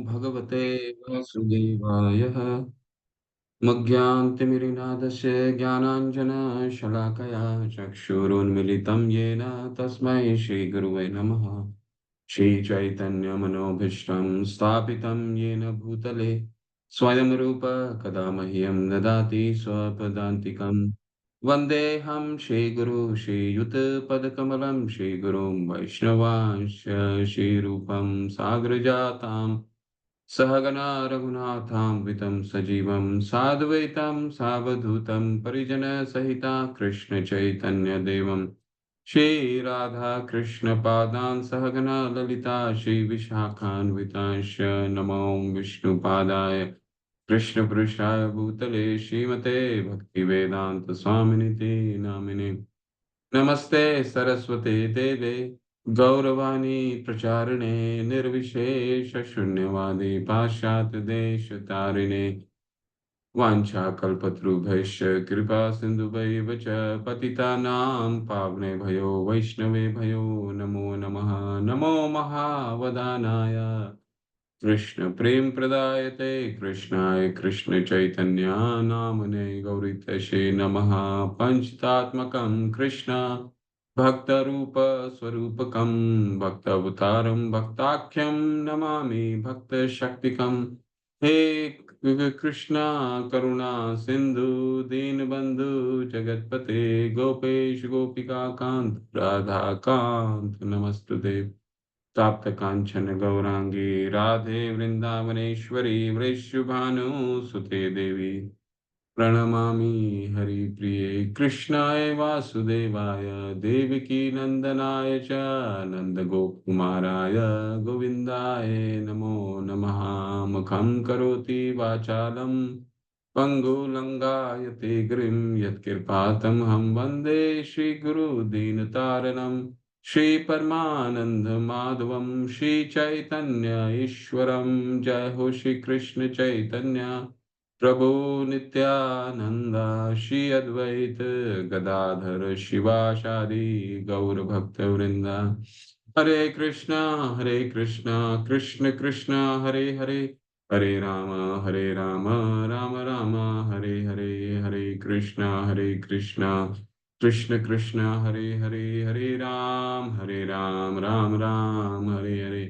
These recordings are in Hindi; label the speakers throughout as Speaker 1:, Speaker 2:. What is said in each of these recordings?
Speaker 1: भगवते वासुदेवाय मज्ञान्तिमिरिनाथस्य ज्ञानाञ्जनशलाकया चक्षुरुन्मिलितं येन तस्मै श्रीगुरुवे नमः। श्रीचैतन्यमनोभीष्टं स्थापितं येन भूतले स्वयं रूप कदा मह्यं ददाति स्वपदान्तिकं। वन्देऽहं श्रीगुरु श्रीयुतपदकमलं श्रीगुरुं वैष्णवांश्च श्रीरूपं साग्रजाताम् सहगना रघुनाथान्वितं सजीवं साद्वैतं सावधूतं परिजनसहिता कृष्णचैतन्यदेवं श्रीराधाकृष्णपादान् सहगना ललिता श्रीविशाखान्वितांश्च नमो विष्णुपादाय कृष्णपृष्ठाय भूतले श्रीमते भक्तिवेदान्तस्वामिनिति नामिने। नमस्ते सरस्वते देवे गौरवाणी प्रचारिणे निर्विशेष शून्यवादी पाश्चात्यदेशतारिणे वाञ्छाकल्पतरुभ्यश्च कृपा सिन्धुभैव च पतितानां पावनेभ्यो वैष्णवेभ्यो नमो नमः। नमो महावदानाय कृष्ण प्रेम प्रदायते कृष्णाय कृष्ण चैतन्य नामने गौरीतसे नमः। पंचतात्मकं कृष्ण भक्तरूप स्वरूपकं भक्तावतारं भक्ताख्यं नमामि भक्तशक्तिकं। हे कृष्णा करुणा सिंधु दीनबंधु जगतपते गोपेश गोपिका कांत राधा कांत नमस्तुते। प्राप्त कांचन गौरांगी राधे वृंदावनेश्वरी वृषभानुसुते देवी प्रणमामि हरिप्रिये कृष्णाय वासुदेवाय देवकी नंदनाय च नंदगोपकुमाराय गोविन्दाय नमो नमः। मुखं करोति वाचालं पङ्गुलङ्गायते गिरिं यत्कृपातमहं वन्दे श्रीगुरुदीनतारिणम्। श्रीपरमानंद माधवम श्रीचैतन्य ईश्वरम जय हो श्री कृष्ण चैतन्य प्रभु नित्यानंद श्री अद्वैत गदाधर शिवासादि गौर भक्त वृंदा। हरे कृष्णा कृष्ण कृष्ण हरे हरे हरे राम राम राम हरे हरे। हरे कृष्णा कृष्ण कृष्ण हरे हरे हरे राम राम राम हरे हरे।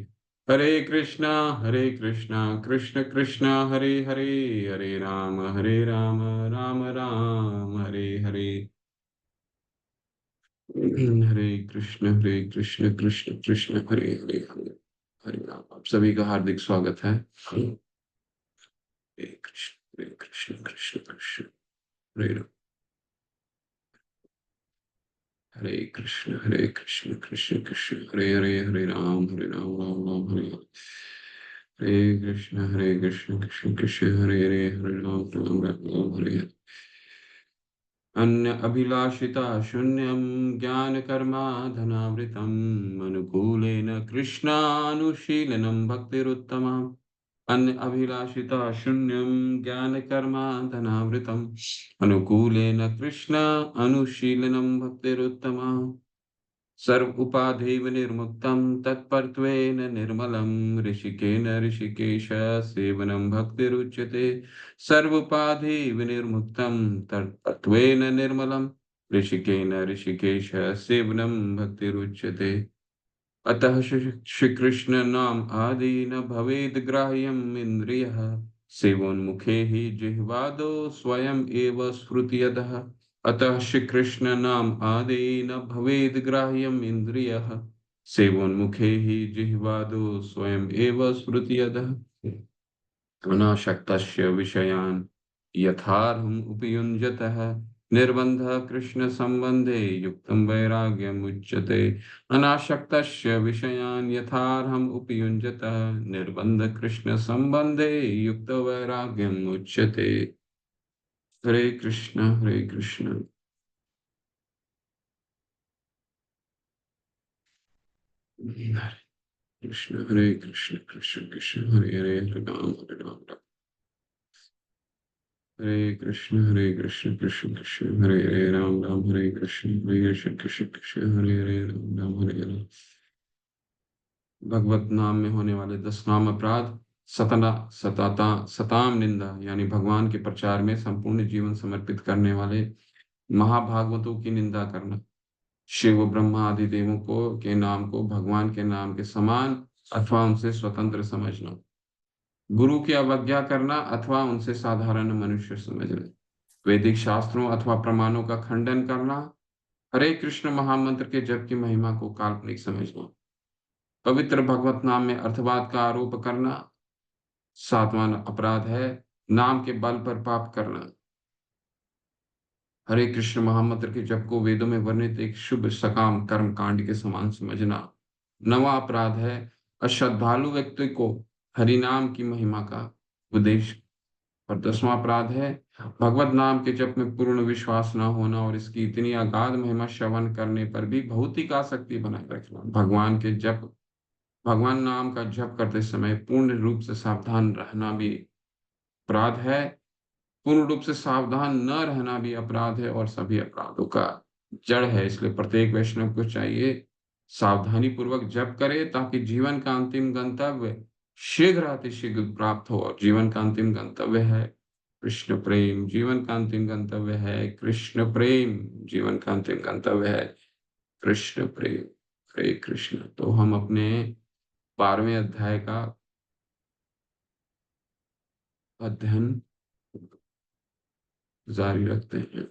Speaker 1: हरे कृष्णा कृष्ण कृष्ण हरे हरे राम राम राम हरे हरे। हरे कृष्ण कृष्ण कृष्ण हरे हरे हरे राम। आप सभी का हार्दिक स्वागत है। हरे कृष्ण कृष्ण कृष्ण हरे राम। हरे कृष्ण कृष्ण कृष्ण हरे राम राम राम हरे हरे। हरे कृष्ण कृष्ण कृष्ण हरे राम राम हरे हरे। अन्य अभिलाषिता शून्यं ज्ञान कर्मा धनावृतम् अनुकूलेन कृष्णानुशीलनं भक्तिरुत्तमा। अन्य अभिलाषिता शून्यं ज्ञान कर्मा धनावृतम् अनुकूलेन कृष्ण अनुशीलनं भक्तिरुत्तमा। सर्व उपाधिव निर्मुक्तं तत्परत्वेन निर्मलं ऋषिकेन ऋषिकेश सेवनं भक्तिरुच्यते। सर्व उपाधिव निर्मुक्तं तत्परत्वेन निर्मलं ऋषिकेन ऋषिकेश सेवनं भक्तिरुच्यते। अतः श्री कृष्ण नाम आदि न भवेद ग्राह्यम इंद्रियः सेवोन्मुखे ही जिह्वादो स्वयं एव स्फुरत्यदः। अतः श्री कृष्ण नाम आदि न भवेद ग्राह्यम इंद्रियः सेवोन्मुखे ही जिह्वादो स्वयं एव स्फुरत्यदः। अनासक्तस्य विषयान् यथार्हम् उपयुञ्जतः निर्बन्धः कृष्ण संबंधे युक्तं वैराग्यम् उच्यते। अनासक्तस्य विषयान् यथार्हम् उपयुञ्जतः निर्बन्ध कृष्ण संबंधे युक्त वैराग्यम् उच्यते। हरे कृष्ण हरे कृष्ण कृष्ण कृष्ण हरे हरे हरे राम हरे कृष्ण कृष्ण कृष्ण हरे हरे राम हरे कृष्ण कृष्ण कृष्ण हरे हरे राम हरे हरे। भगवत नाम में होने वाले 10 नाम अपराध। सताम निंदा यानी भगवान के प्रचार में संपूर्ण जीवन समर्पित करने वाले महाभागवतों की निंदा करना, शिव ब्रह्मा आदि देवों को के नाम को भगवान के नाम के समान अथवा उनसे स्वतंत्र समझना, गुरु की अवज्ञा करना अथवा उनसे साधारण मनुष्य समझना, वैदिक शास्त्रों अथवा प्रमाणों का खंडन करना, हरे कृष्ण महामंत्र के जप की महिमा को काल्पनिक समझना, पवित्र भगवत नाम में अर्थवाद का आरोप करना, सातवां अपराध है नाम के बल पर पाप करना, हरे कृष्ण महामंत्र के जप को वेदों में वर्णित एक शुभ सकाम कर्म कांड के समान समझना, नवा अपराध है अश्रद्धालु व्यक्ति को हरि नाम की महिमा का उपदेश, और दसवां अपराध है भगवत नाम के जप में पूर्ण विश्वास न होना और इसकी इतनी अगाध महिमा श्रवण करने पर भी भौतिक आसक्ति बनाए रखना, भगवान नाम का जप करते समय पूर्ण रूप से सावधान रहना भी अपराध है, पूर्ण रूप से सावधान न रहना भी अपराध है और सभी अपराधों का जड़ है। इसलिए प्रत्येक वैष्णव को चाहिए सावधानी पूर्वक जप करे ताकि जीवन का अंतिम गंतव्य शीघ्र अतिशीघ्र प्राप्त हो, और जीवन का अंतिम गंतव्य है कृष्ण प्रेम, जीवन का अंतिम गंतव्य है कृष्ण प्रेम, जीवन का अंतिम गंतव्य है कृष्ण प्रेम। हरे कृष्ण। तो हम अपने 12वें अध्याय का अध्ययन जारी रखते हैं।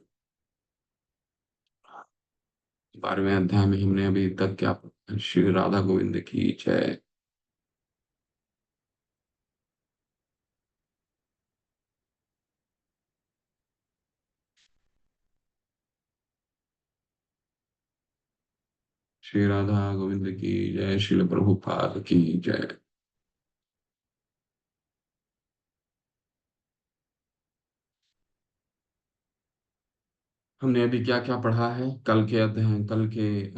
Speaker 1: 12वें अध्याय में हमने अभी तक क्या पढ़ा? श्री राधा गोविंद की जय। श्री राधा गोविंद की जय। श्रील प्रभुपाद की जय। हमने अभी क्या क्या पढ़ा है? कल के अध्ययन, कल के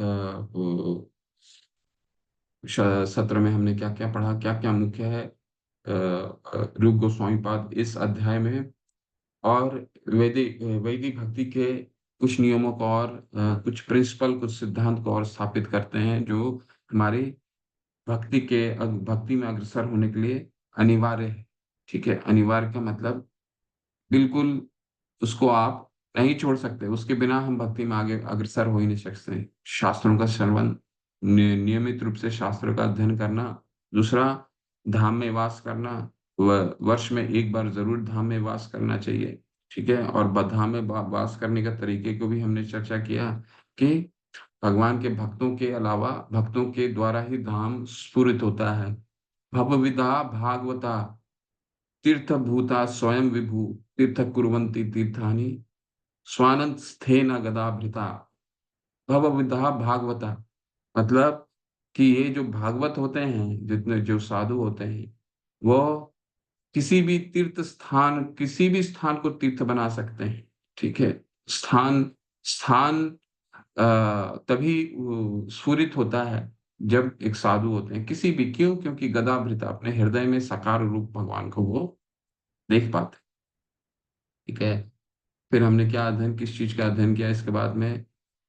Speaker 1: सत्र में हमने क्या क्या पढ़ा, क्या क्या मुख्य है रूप गोस्वामी पाद इस अध्याय में, और वैदिक वैदिक भक्ति के कुछ नियमों को और कुछ प्रिंसिपल, कुछ सिद्धांत को और स्थापित करते हैं जो हमारी भक्ति में अग्रसर होने के लिए अनिवार्य है। ठीक है, अनिवार्य का मतलब बिल्कुल उसको आप नहीं छोड़ सकते, उसके बिना हम भक्ति में आगे अग्रसर हो ही नहीं सकते। शास्त्रों का श्रवण, नियमित रूप से शास्त्रों का अध्ययन करना, दूसरा धाम में वास करना, वर्ष में एक बार जरूर धाम में वास करना चाहिए। ठीक है, और धाम में वास करने का तरीके को भी हमने चर्चा किया कि भगवान के भक्तों के अलावा भक्तों के द्वारा ही धाम स्फुरित होता है। भवविधा भागवता तीर्थ भूता स्वयं विभु तीर्थ कुर्वन्ति तीर्थानि स्वानंद स्थेन गदाभृता। भवविधा भागवता मतलब कि ये जो भागवत होते हैं, जितने जो साधु होते हैं, वो किसी भी स्थान को तीर्थ बना सकते हैं। ठीक है, स्थान स्थान तभी स्फुरित होता है जब एक साधु होते हैं, किसी भी, क्यों? क्योंकि गदाभृता अपने हृदय में साकार रूप भगवान को वो देख पाते। ठीक है, फिर हमने क्या अध्ययन, किस चीज का अध्ययन किया इसके बाद में,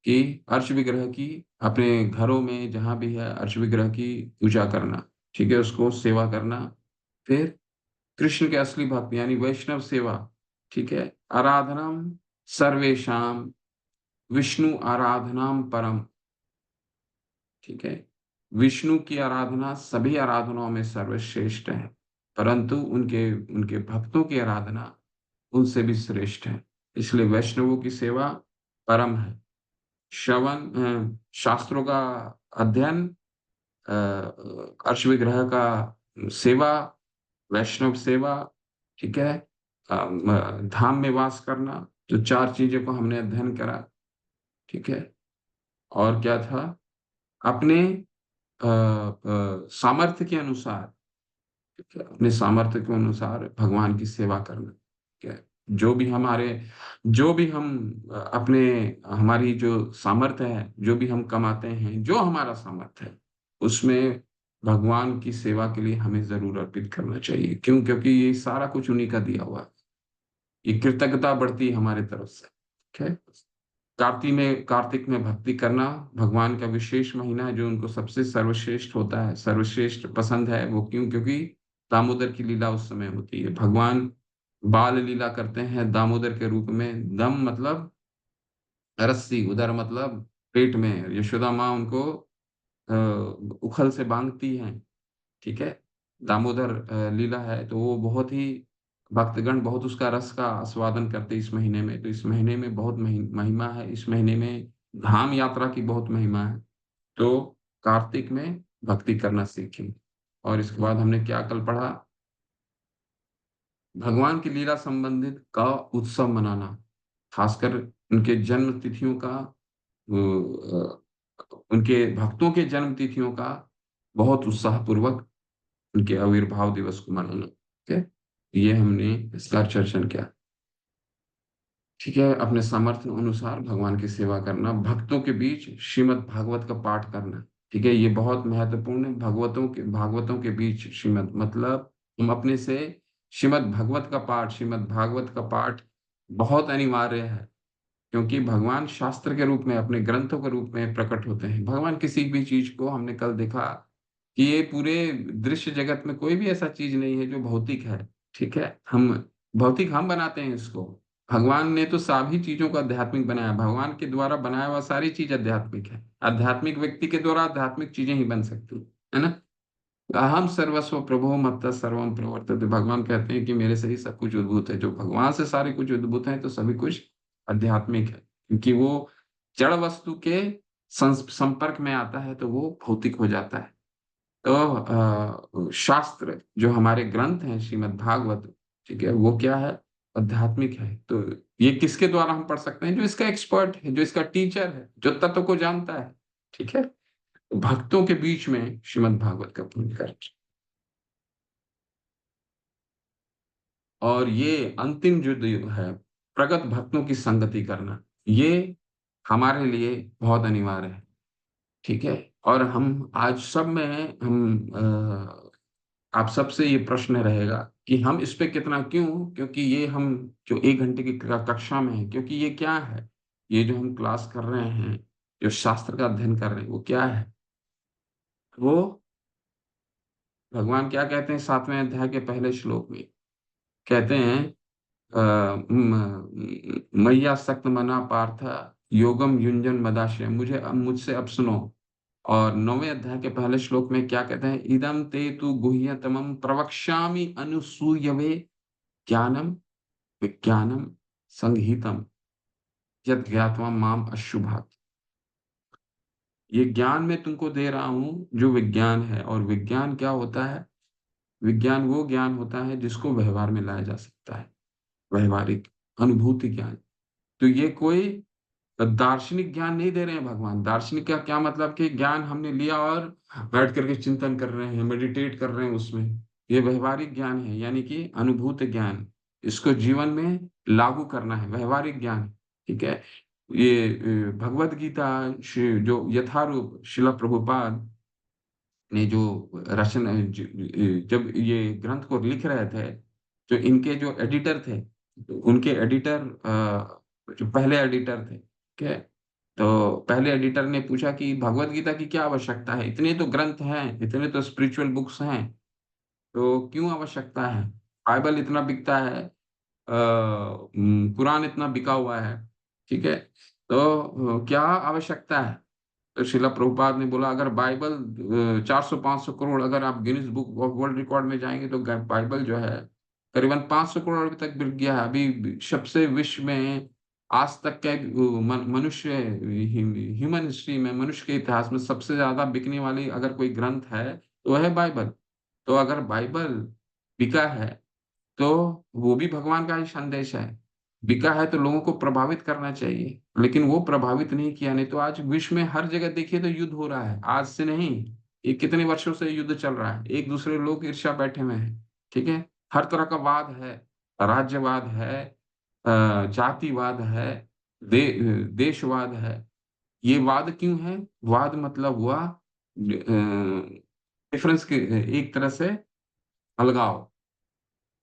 Speaker 1: कि अर्श विग्रह की, अपने घरों में जहां भी है अर्श विग्रह की पूजा करना। ठीक है, उसको सेवा करना। फिर कृष्ण के असली भक्त यानी वैष्णव सेवा। ठीक है, आराधनम सर्वेशाम विष्णु आराधनाम परम। ठीक है, विष्णु की आराधना सभी आराधनाओं में सर्वश्रेष्ठ है, परंतु उनके उनके भक्तों की आराधना उनसे भी श्रेष्ठ है। इसलिए वैष्णवों की सेवा परम है। श्रवण, शास्त्रों का अध्ययन, अर्श विग्रह का सेवा, वैष्णव सेवा। ठीक है, धाम में वास करना, जो चार चीजों को हमने अध्ययन करा। ठीक है, और क्या था? अपने सामर्थ्य के अनुसार, ठीक है, अपने सामर्थ्य के अनुसार भगवान की सेवा करना। ठीक है, जो भी हम अपने, हमारी जो सामर्थ्य है, जो भी हम कमाते हैं, जो हमारा सामर्थ्य है, उसमें भगवान की सेवा के लिए हमें जरूर अर्पित करना चाहिए। क्यों? क्योंकि ये सारा कुछ उन्हीं का दिया हुआ है। ये कृतज्ञता बढ़ती है हमारे तरफ से। ठीक है, कार्तिक में भक्ति करना भगवान का विशेष महीना है, जो उनको सबसे सर्वश्रेष्ठ होता है, सर्वश्रेष्ठ पसंद है। वो क्यों? क्योंकि दामोदर की लीला उस समय होती है। भगवान बाल लीला करते हैं दामोदर के रूप में। दम मतलब रस्सी, उदर मतलब पेट में। यशोदा माँ उनको उखल से बांधती हैं, ठीक है। दामोदर लीला है, तो वो बहुत ही भक्तगण बहुत उसका रस का आस्वादन करते हैं इस महीने में। तो इस महीने में बहुत महिमा है। इस महीने में धाम यात्रा की बहुत महिमा है। तो कार्तिक में भक्ति करना सीखें। और इसके बाद हमने क्या कल पढ़ा? भगवान की लीला संबंधित का उत्सव मनाना, खासकर उनके जन्म तिथियों का, उनके भक्तों के जन्म तिथियों का बहुत उत्साह पूर्वक उनके आविर्भाव दिवस को मनाना। ठीक है, ये हमने इसका चर्चा किया। ठीक है, अपने सामर्थ्य अनुसार भगवान की सेवा करना, भक्तों के बीच श्रीमद् भागवत का पाठ करना। ठीक है, ये बहुत महत्वपूर्ण है। भागवतों के बीच श्रीमद् मतलब हम अपने से श्रीमद् भागवत का पाठ बहुत अनिवार्य है। क्योंकि भगवान शास्त्र के रूप में, अपने ग्रंथों के रूप में प्रकट होते हैं। भगवान किसी भी चीज को, हमने कल देखा कि ये पूरे दृश्य जगत में कोई भी ऐसा चीज नहीं है जो भौतिक है। ठीक है, हम भौतिक हम बनाते हैं इसको। भगवान ने तो सभी चीजों को आध्यात्मिक बनाया। भगवान के द्वारा बनाया हुआ सारी चीज आध्यात्मिक है। आध्यात्मिक व्यक्ति के द्वारा आध्यात्मिक चीजें ही बन सकती है ना। अहम सर्वस्व प्रभो मत्तः सर्वम प्रवर्तते। भगवान कहते हैं कि मेरे से ही सब कुछ उद्भूत है। जो भगवान से सारे कुछ उद्भूत है, तो सभी कुछ आध्यात्मिक है। क्योंकि वो जड़ वस्तु के संपर्क में आता है तो वो भौतिक हो जाता है। तो शास्त्र जो हमारे ग्रंथ हैं, श्रीमद् भागवत, ठीक है, वो क्या है? आध्यात्मिक है। तो ये किसके द्वारा हम पढ़ सकते हैं? जो इसका एक्सपर्ट है, जो इसका टीचर है, जो तत्व को जानता है। ठीक है, भक्तों के बीच में श्रीमद् भागवत का पुण्य कर। और ये अंतिम युद्ध है, प्रगत भक्तों की संगति करना। ये हमारे लिए बहुत अनिवार्य है। ठीक है, और हम आज सब में हम आप सबसे ये प्रश्न रहेगा कि हम इस पे कितना, क्यों? क्योंकि ये हम जो 1 घंटे की कक्षा में है, क्योंकि ये क्या है? ये जो हम क्लास कर रहे हैं, जो शास्त्र का अध्ययन कर रहे हैं, वो क्या है? वो भगवान क्या कहते हैं 7वें अध्याय के पहले श्लोक में? कहते हैं मैया सक्त मना पार्थ योगम युंजन मदाश्रय। मुझसे अब सुनो। और 9वें अध्याय के पहले श्लोक में क्या कहते हैं? इदम ते तु गुह्यतमं प्रवक्ष्यामि अनुसूयवे ज्ञानम विज्ञानम संगीतम यद ज्ञात्वा माम अशुभात्। ये ज्ञान मैं तुमको दे रहा हूं जो विज्ञान है। और विज्ञान क्या होता है? विज्ञान वो ज्ञान होता है जिसको व्यवहार में लाया जा सकता है। व्यवहारिक अनुभूति ज्ञान। तो ये कोई दार्शनिक ज्ञान नहीं दे रहे हैं भगवान। दार्शनिक का क्या मतलब कि ज्ञान हमने लिया और बैठ करके चिंतन कर रहे हैं, मेडिटेट कर रहे हैं उसमें। ये व्यवहारिक ज्ञान है, यानी कि अनुभूत ज्ञान। इसको जीवन में लागू करना है, व्यवहारिक ज्ञान। ठीक है, ये भगवत गीता जो यथारूप शिला प्रभुपाद ने जो रचना जब ये ग्रंथ को लिख रहे थे, जो इनके जो एडिटर थे, तो उनके एडिटर जो पहले एडिटर थे, ठीक है, तो पहले एडिटर ने पूछा कि भगवत गीता की क्या आवश्यकता है? इतने तो ग्रंथ हैं, इतने तो स्पिरिचुअल बुक्स हैं, तो क्यों आवश्यकता है? बाइबल इतना बिकता है, कुरान इतना बिका हुआ है, ठीक है, तो क्या आवश्यकता है? तो शिला प्रभुपाद ने बोला, अगर बाइबल 400-500 करोड़, अगर आप Guinness book of world record में जाएंगे तो बाइबल जो है करीबन 500 करोड़ अभी तक बिक गया है। अभी सबसे विश्व में आज तक के मनुष्य ह्यूमन हिस्ट्री में, मनुष्य के इतिहास में सबसे ज्यादा बिकने वाली अगर कोई ग्रंथ है तो वह है बाइबल। तो अगर बाइबल बिका है तो वो भी भगवान का ही संदेश है। बिका है तो लोगों को प्रभावित करना चाहिए, लेकिन वो प्रभावित नहीं किया। नहीं तो आज विश्व में हर जगह देखिए तो युद्ध हो रहा है, आज से नहीं, ये कितने वर्षों से युद्ध चल रहा है। एक दूसरे लोग ईर्ष्या बैठे हुए हैं। ठीक है, हर तरह का वाद है, राज्यवाद है, जातिवाद है, देशवाद है। ये वाद क्यों है? वाद मतलब हुआ डिफरेंस के, एक तरह से अलगाव।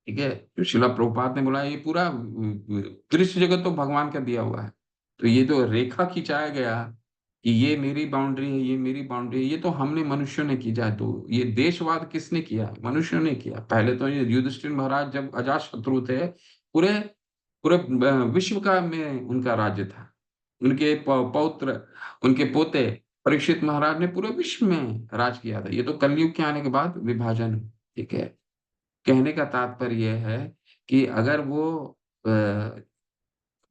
Speaker 1: ठीक है, तो शिला प्रभुपाद ने बोला ये पूरा दृश्य जगत तो भगवान का दिया हुआ है। तो ये तो रेखा खिंचाया गया कि ये मेरी बाउंड्री है, ये मेरी बाउंड्री है, ये तो हमने मनुष्यों ने की। जाए तो ये देशवाद किसने किया है? मनुष्यों ने किया। पहले तो ये युधिष्ठिर महाराज जब अजात शत्रु थे, पूरे पूरे विश्व का में उनका राज्य था। उनके पौत्र, उनके पोते परीक्षित महाराज ने पूरे विश्व में राज किया था। ये तो कलयुग के आने के बाद विभाजन, ठीक है। कहने का तात्पर्य यह है कि अगर वो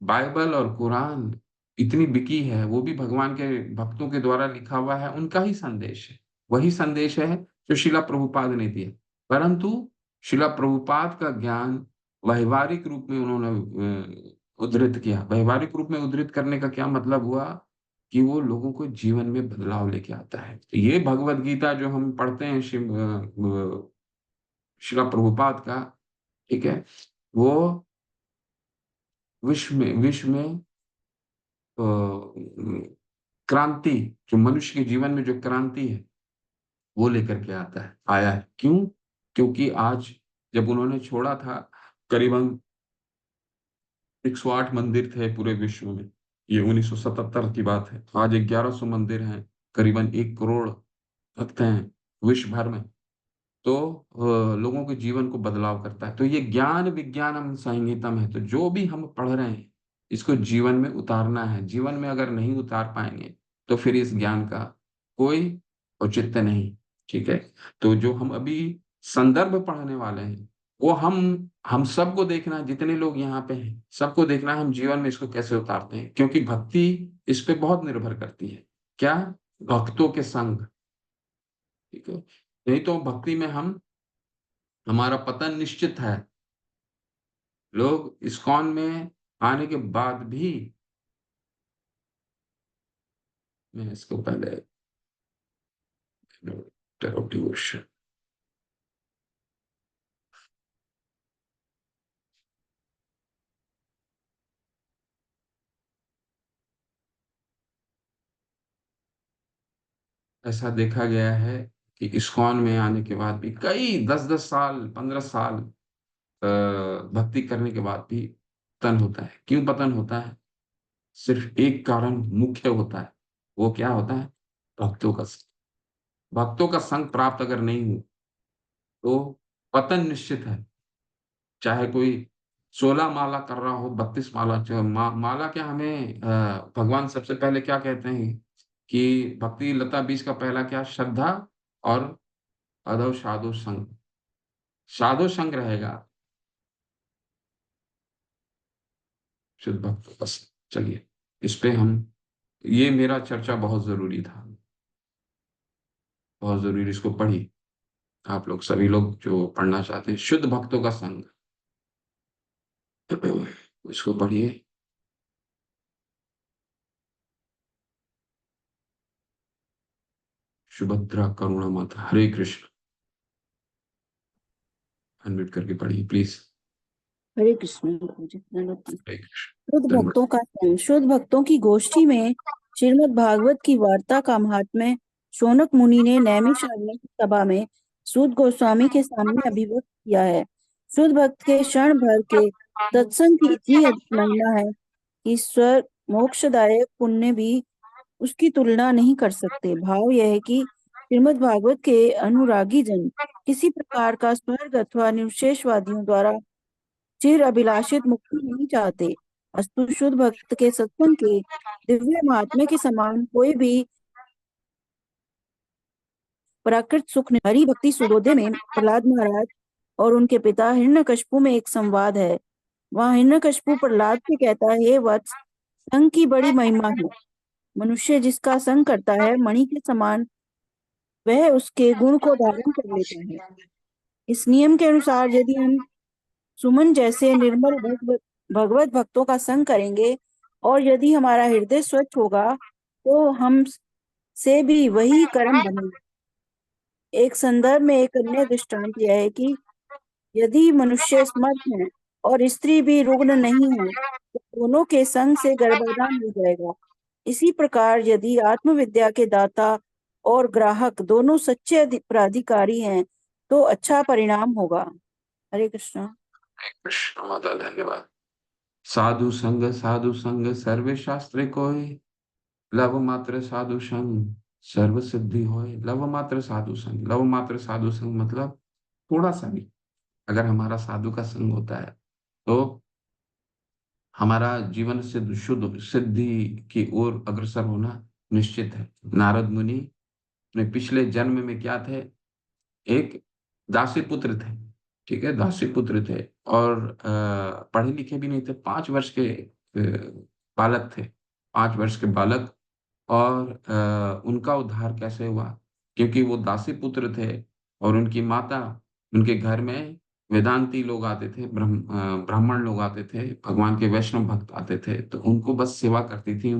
Speaker 1: बाइबल और कुरान इतनी बिकी है, वो भी भगवान के भक्तों के द्वारा लिखा हुआ है, उनका ही संदेश है। वही संदेश है जो शिला प्रभुपाद ने दिया। परंतु शिला प्रभुपाद का ज्ञान व्यवहारिक रूप में उन्होंने उद्धृत किया। व्यवहारिक रूप में उद्धृत करने का क्या मतलब हुआ? कि वो लोगों को जीवन में बदलाव लेके आता है। तो ये भगवत गीता जो हम पढ़ते हैं शिला प्रभुपाद का, ठीक है, वो विश्व में अ, क्रांति, जो मनुष्य के जीवन में जो क्रांति है, वो लेकर के आता है, आया है। क्यों? क्योंकि आज जब उन्होंने छोड़ा था, करीबन 108 मंदिर थे पूरे विश्व में। ये 1977 की बात है। आज 1100 मंदिर हैं, करीबन 1 करोड़ भक्त हैं विश्व भर में। तो लोगों के जीवन को बदलाव करता है। तो ये ज्ञान विज्ञानम संहितम है। तो जो भी हम पढ़ रहे हैं, इसको जीवन में उतारना है। जीवन में अगर नहीं उतार पाएंगे तो फिर इस ज्ञान का कोई औचित्य नहीं, ठीक है। तो जो हम अभी संदर्भ पढ़ने वाले हैं, वो हम सबको देखना है, जितने लोग यहाँ पे हैं सबको देखना है हम जीवन में इसको कैसे उतारते हैं। क्योंकि भक्ति इस पे बहुत निर्भर करती है। क्या? भक्तों के संग, ठीक है। नहीं तो भक्ति में हमारा पतन निश्चित है। लोग इस्कॉन में आने के बाद भी, मैं इसको पहले डिवोशन, ऐसा देखा गया है कि इस्कॉन में आने के बाद भी कई 10-10 साल, 15 साल भक्ति करने के बाद भी पतन होता है। क्यों पतन होता है? सिर्फ एक कारण मुख्य होता है। वो क्या होता है? भक्तों का संग। भक्तों का संग प्राप्त अगर नहीं हो तो पतन निश्चित है। चाहे कोई 16 माला कर रहा हो, 32 माला, माला क्या, हमें भगवान सबसे पहले क्या कहते हैं कि भक्ति लता बीज का पहला क्या? श्रद्धा और अदव साधु संग। साधु संग रहेगा, शुद्ध भक्त बस। चलिए, इस पे हम, ये मेरा चर्चा बहुत जरूरी था, बहुत जरूरी। इसको पढ़िए आप लोग, सभी लोग जो पढ़ना चाहते हैं, शुद्ध भक्तों का संग। इसको पढ़िए। सुभद्रा करुणा माता, हरे कृष्ण। अनम्यूट करके पढ़िए प्लीज।
Speaker 2: हरे कृष्ण प्रभु। दंडवत।
Speaker 1: हरे कृष्ण।
Speaker 2: शुद्ध
Speaker 1: धन्यवाद।
Speaker 2: भक्तों का संग। शुद्ध भक्तों की गोष्ठी में श्रीमद् भागवत की वार्ता का महात्म्य शौनक मुनि ने नैमिषारण्य की सभा में सूत गोस्वामी के सामने अभिव्यक्त किया है। शुद्ध भक्त के क्षण भर के सत्संग की इतनी अधिक महिमा है कि स्वर्ग मोक्षदायक पुण्य भी उसकी तुलना नहीं कर सकते। भाव यह है कि श्रीमद् भागवत के अनुरागी जन किसी प्रकार का स्वर्ग अथवा निःशेषवादियों द्वारा चिर अभिलाषित मुक्ति नहीं चाहते। अस्तु शुद्ध भक्त के सत्संग के दिव्य महात्म्य के समान कोई भी प्राकृत सुख नहीं। हरि भक्ति सुबोधे में प्रहलाद महाराज और उनके पिता हिरण्यकशिपु में एक संवाद है। वहाँ हिरण्यकशिपु प्रहलाद से कहता है, हे वत्स, संग की बड़ी महिमा है। मनुष्य जिसका संग करता है मणि के समान वह उसके गुण को धारण कर लेता है। इस नियम के अनुसार यदि हम सुमन जैसे निर्मल भगवत भक्तों का संग करेंगे और यदि हमारा हृदय स्वच्छ होगा तो हम से भी वही कर्म बनेगा। एक संदर्भ में एक अन्य दृष्टांत यह है कि यदि मनुष्य समर्थ हैं और स्त्री भी रुग्ण नहीं है तो दोनों के संग से गर्भाधान हो जाएगा। इसी प्रकार यदि आत्मविद्या के दाता और ग्राहक दोनों सच्चे प्राधिकारी हैं तो अच्छा परिणाम होगा। हरे कृष्ण।
Speaker 1: हरे कृष्ण माता, धन्यवाद। साधु संग, साधु संग सर्वे शास्त्र कोई, लव मात्र साधु संग सर्व सिद्धि होए। लव मात्र साधु संग, लव मात्र साधु संग मतलब थोड़ा सा भी अगर हमारा साधु का संग होता है तो हमारा जीवन सिद्ध शुद्ध सिद्धि की ओर अग्रसर होना निश्चित है। नारद मुनि अपने पिछले जन्म में क्या थे? एक दासी पुत्र थे। ठीक है, दासी पुत्र थे और पढ़े लिखे भी नहीं थे। 5 वर्ष के बालक थे, 5 वर्ष के बालक। और उनका उद्धार कैसे हुआ? क्योंकि वो दासी पुत्र थे और उनकी माता, उनके घर में वेदांती लोग आते थे, ब्राह्मण लोग आते थे, भगवान के वैष्णव भक्त आते थे, तो उनको बस सेवा करती थी, अ,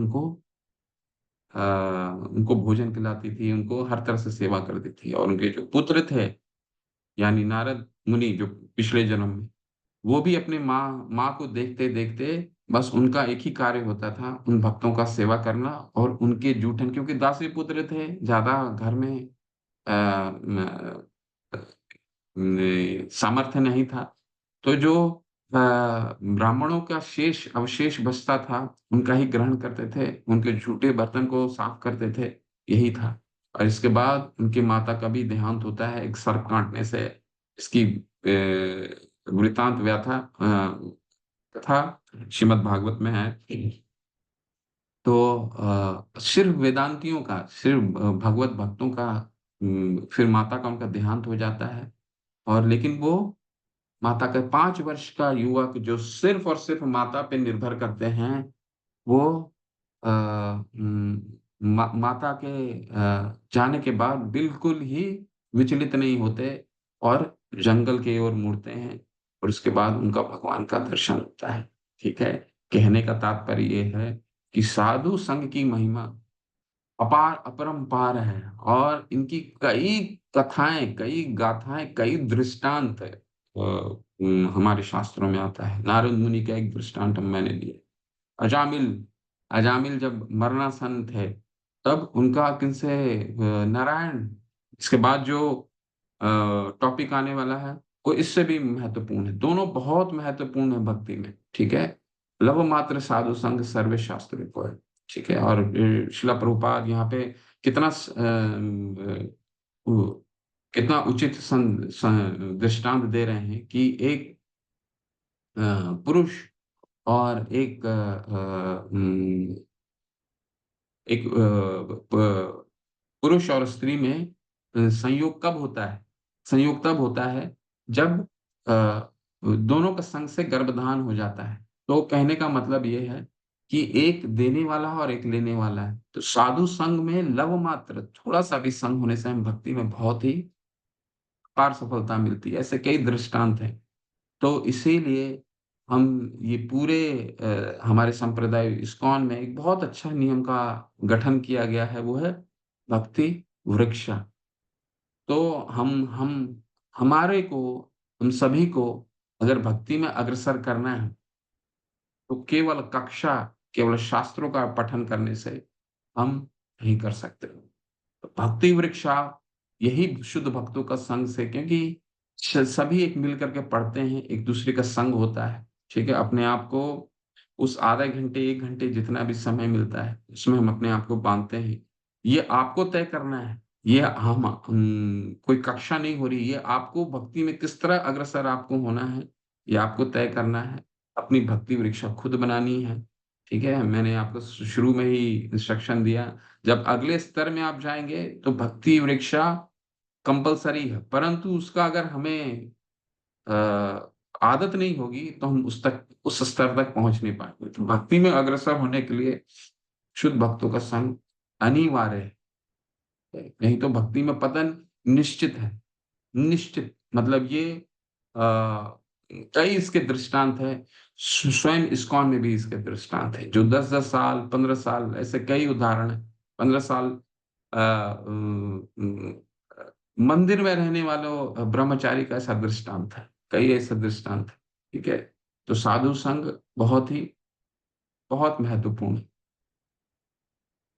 Speaker 1: उनको भोजन खिलाती थी, उनको हर तरह से सेवा करती थी। और उनके जो पुत्र थे यानी नारद मुनि, जो पिछले जन्म में, वो भी अपने माँ माँ को देखते देखते बस उनका एक ही कार्य होता था, उन भक्तों का सेवा करना और उनके जूठन, क्योंकि दासी पुत्र थे, ज्यादा घर में सामर्थ्य नहीं था। तो जो ब्राह्मणों का शेष अवशेष बचता था उनका ही ग्रहण करते थे, उनके झूठे बर्तन को साफ करते थे, यही था। और इसके बाद उनकी माता का भी देहांत होता है एक सर्प काटने से। इसकी वृतांत व्याथा कथा श्रीमद् भागवत में है। तो सिर्फ वेदांतियों का, सिर्फ भगवत भक्तों का फिर माता का उनका देहांत हो जाता है। और लेकिन वो माता का 5 वर्ष का युवक जो सिर्फ और सिर्फ माता पे निर्भर करते हैं, वो माता के जाने के बाद बिल्कुल ही विचलित नहीं होते और जंगल की ओर मुड़ते हैं। और उसके बाद उनका भगवान का दर्शन होता है। ठीक है, कहने का तात्पर्य ये है कि साधु संघ की महिमा अपार अपरंपार है। और इनकी कई कथाएं, कई गाथाएं, कई दृष्टांत है, हमारे शास्त्रों में आता है। नारद मुनि का एक दृष्टांत मैंने लिया। अजामिल, अजामिल जब मरणासन थे तब उनका किनसे नारायण, इसके बाद जो टॉपिक आने वाला है वो इससे भी महत्वपूर्ण है। दोनों बहुत महत्वपूर्ण है भक्ति में। ठीक है, लव मात्र साधु संग सर्वे शास्त्र को है। ठीक है, और शिला प्रभुपाद यहाँ पे कितना कितना उचित दृष्टांत दे रहे हैं कि एक पुरुष और एक पुरुष और स्त्री में संयोग कब होता है? संयोग तब होता है जब दोनों का संग से गर्भधान हो जाता है। तो कहने का मतलब ये है कि एक देने वाला और एक लेने वाला है। तो साधु संग में लव मात्र थोड़ा सा भी संग होने से हम भक्ति में बहुत ही पार सफलता मिलती है। ऐसे कई दृष्टांत हैं। तो इसीलिए हम ये पूरे हमारे संप्रदाय इस्कॉन में एक बहुत अच्छा नियम का गठन किया गया है, वो है भक्ति वृक्षा। तो हम हमारे को, हम सभी को अगर भक्ति में अग्रसर करना है तो केवल कक्षा, केवल शास्त्रों का पठन करने से हम नहीं कर सकते। तो भक्ति वृक्षा यही शुद्ध भक्तों का संग से, क्योंकि सभी एक मिल करके पढ़ते हैं, एक दूसरे का संग होता है। ठीक है, अपने आप को उस आधे घंटे 1 घंटे जितना भी समय मिलता है उसमें हम अपने आप को बांधते हैं। ये आपको तय करना है। ये कोई कक्षा नहीं हो रही, ये आपको भक्ति में किस तरह अग्रसर आपको होना है, ये आपको तय करना है। अपनी भक्ति वृक्षा खुद बनानी है। ठीक है, मैंने आपको शुरू में ही इंस्ट्रक्शन दिया। जब अगले स्तर में आप जाएंगे तो भक्ति वृक्षा कंपलसरी है, परंतु उसका अगर हमें आदत नहीं होगी तो हम उस स्तर तक पहुंच नहीं पाएंगे। तो भक्ति में अग्रसर होने के लिए शुद्ध भक्तों का संग अनिवार्य है, नहीं तो भक्ति में पतन निश्चित है। निश्चित मतलब ये कई इसके दृष्टांत है। स्वयं इस्कॉन में भी इसके दृष्टांत है, जो 10-10 साल, 15 साल, ऐसे कई उदाहरण है। 15 साल मंदिर में रहने वालों ब्रह्मचारी का ऐसा दृष्टांत है, कई ऐसे दृष्टांत है। ठीक है, तो साधु संग बहुत ही बहुत महत्वपूर्ण है।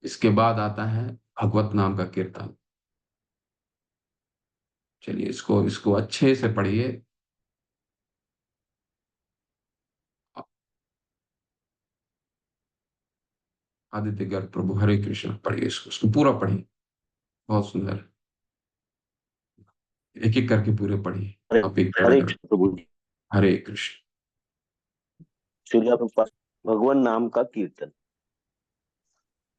Speaker 1: इसके बाद आता है भगवत नाम का कीर्तन। चलिए इसको इसको अच्छे से पढ़िए। आदित्य गर्ग प्रभु, हरे कृष्ण। पढ़िए उसको पूरा पढ़िए, बहुत सुंदर। एक एक करके पूरे पढ़िए,
Speaker 3: हरे
Speaker 1: आप एक
Speaker 3: हरे
Speaker 1: पैराग्राफ।
Speaker 3: कृष्ण प्रभु जी।
Speaker 1: हरे कृष्ण।
Speaker 3: श्रीला प्रभुपाद। भगवान नाम का कीर्तन।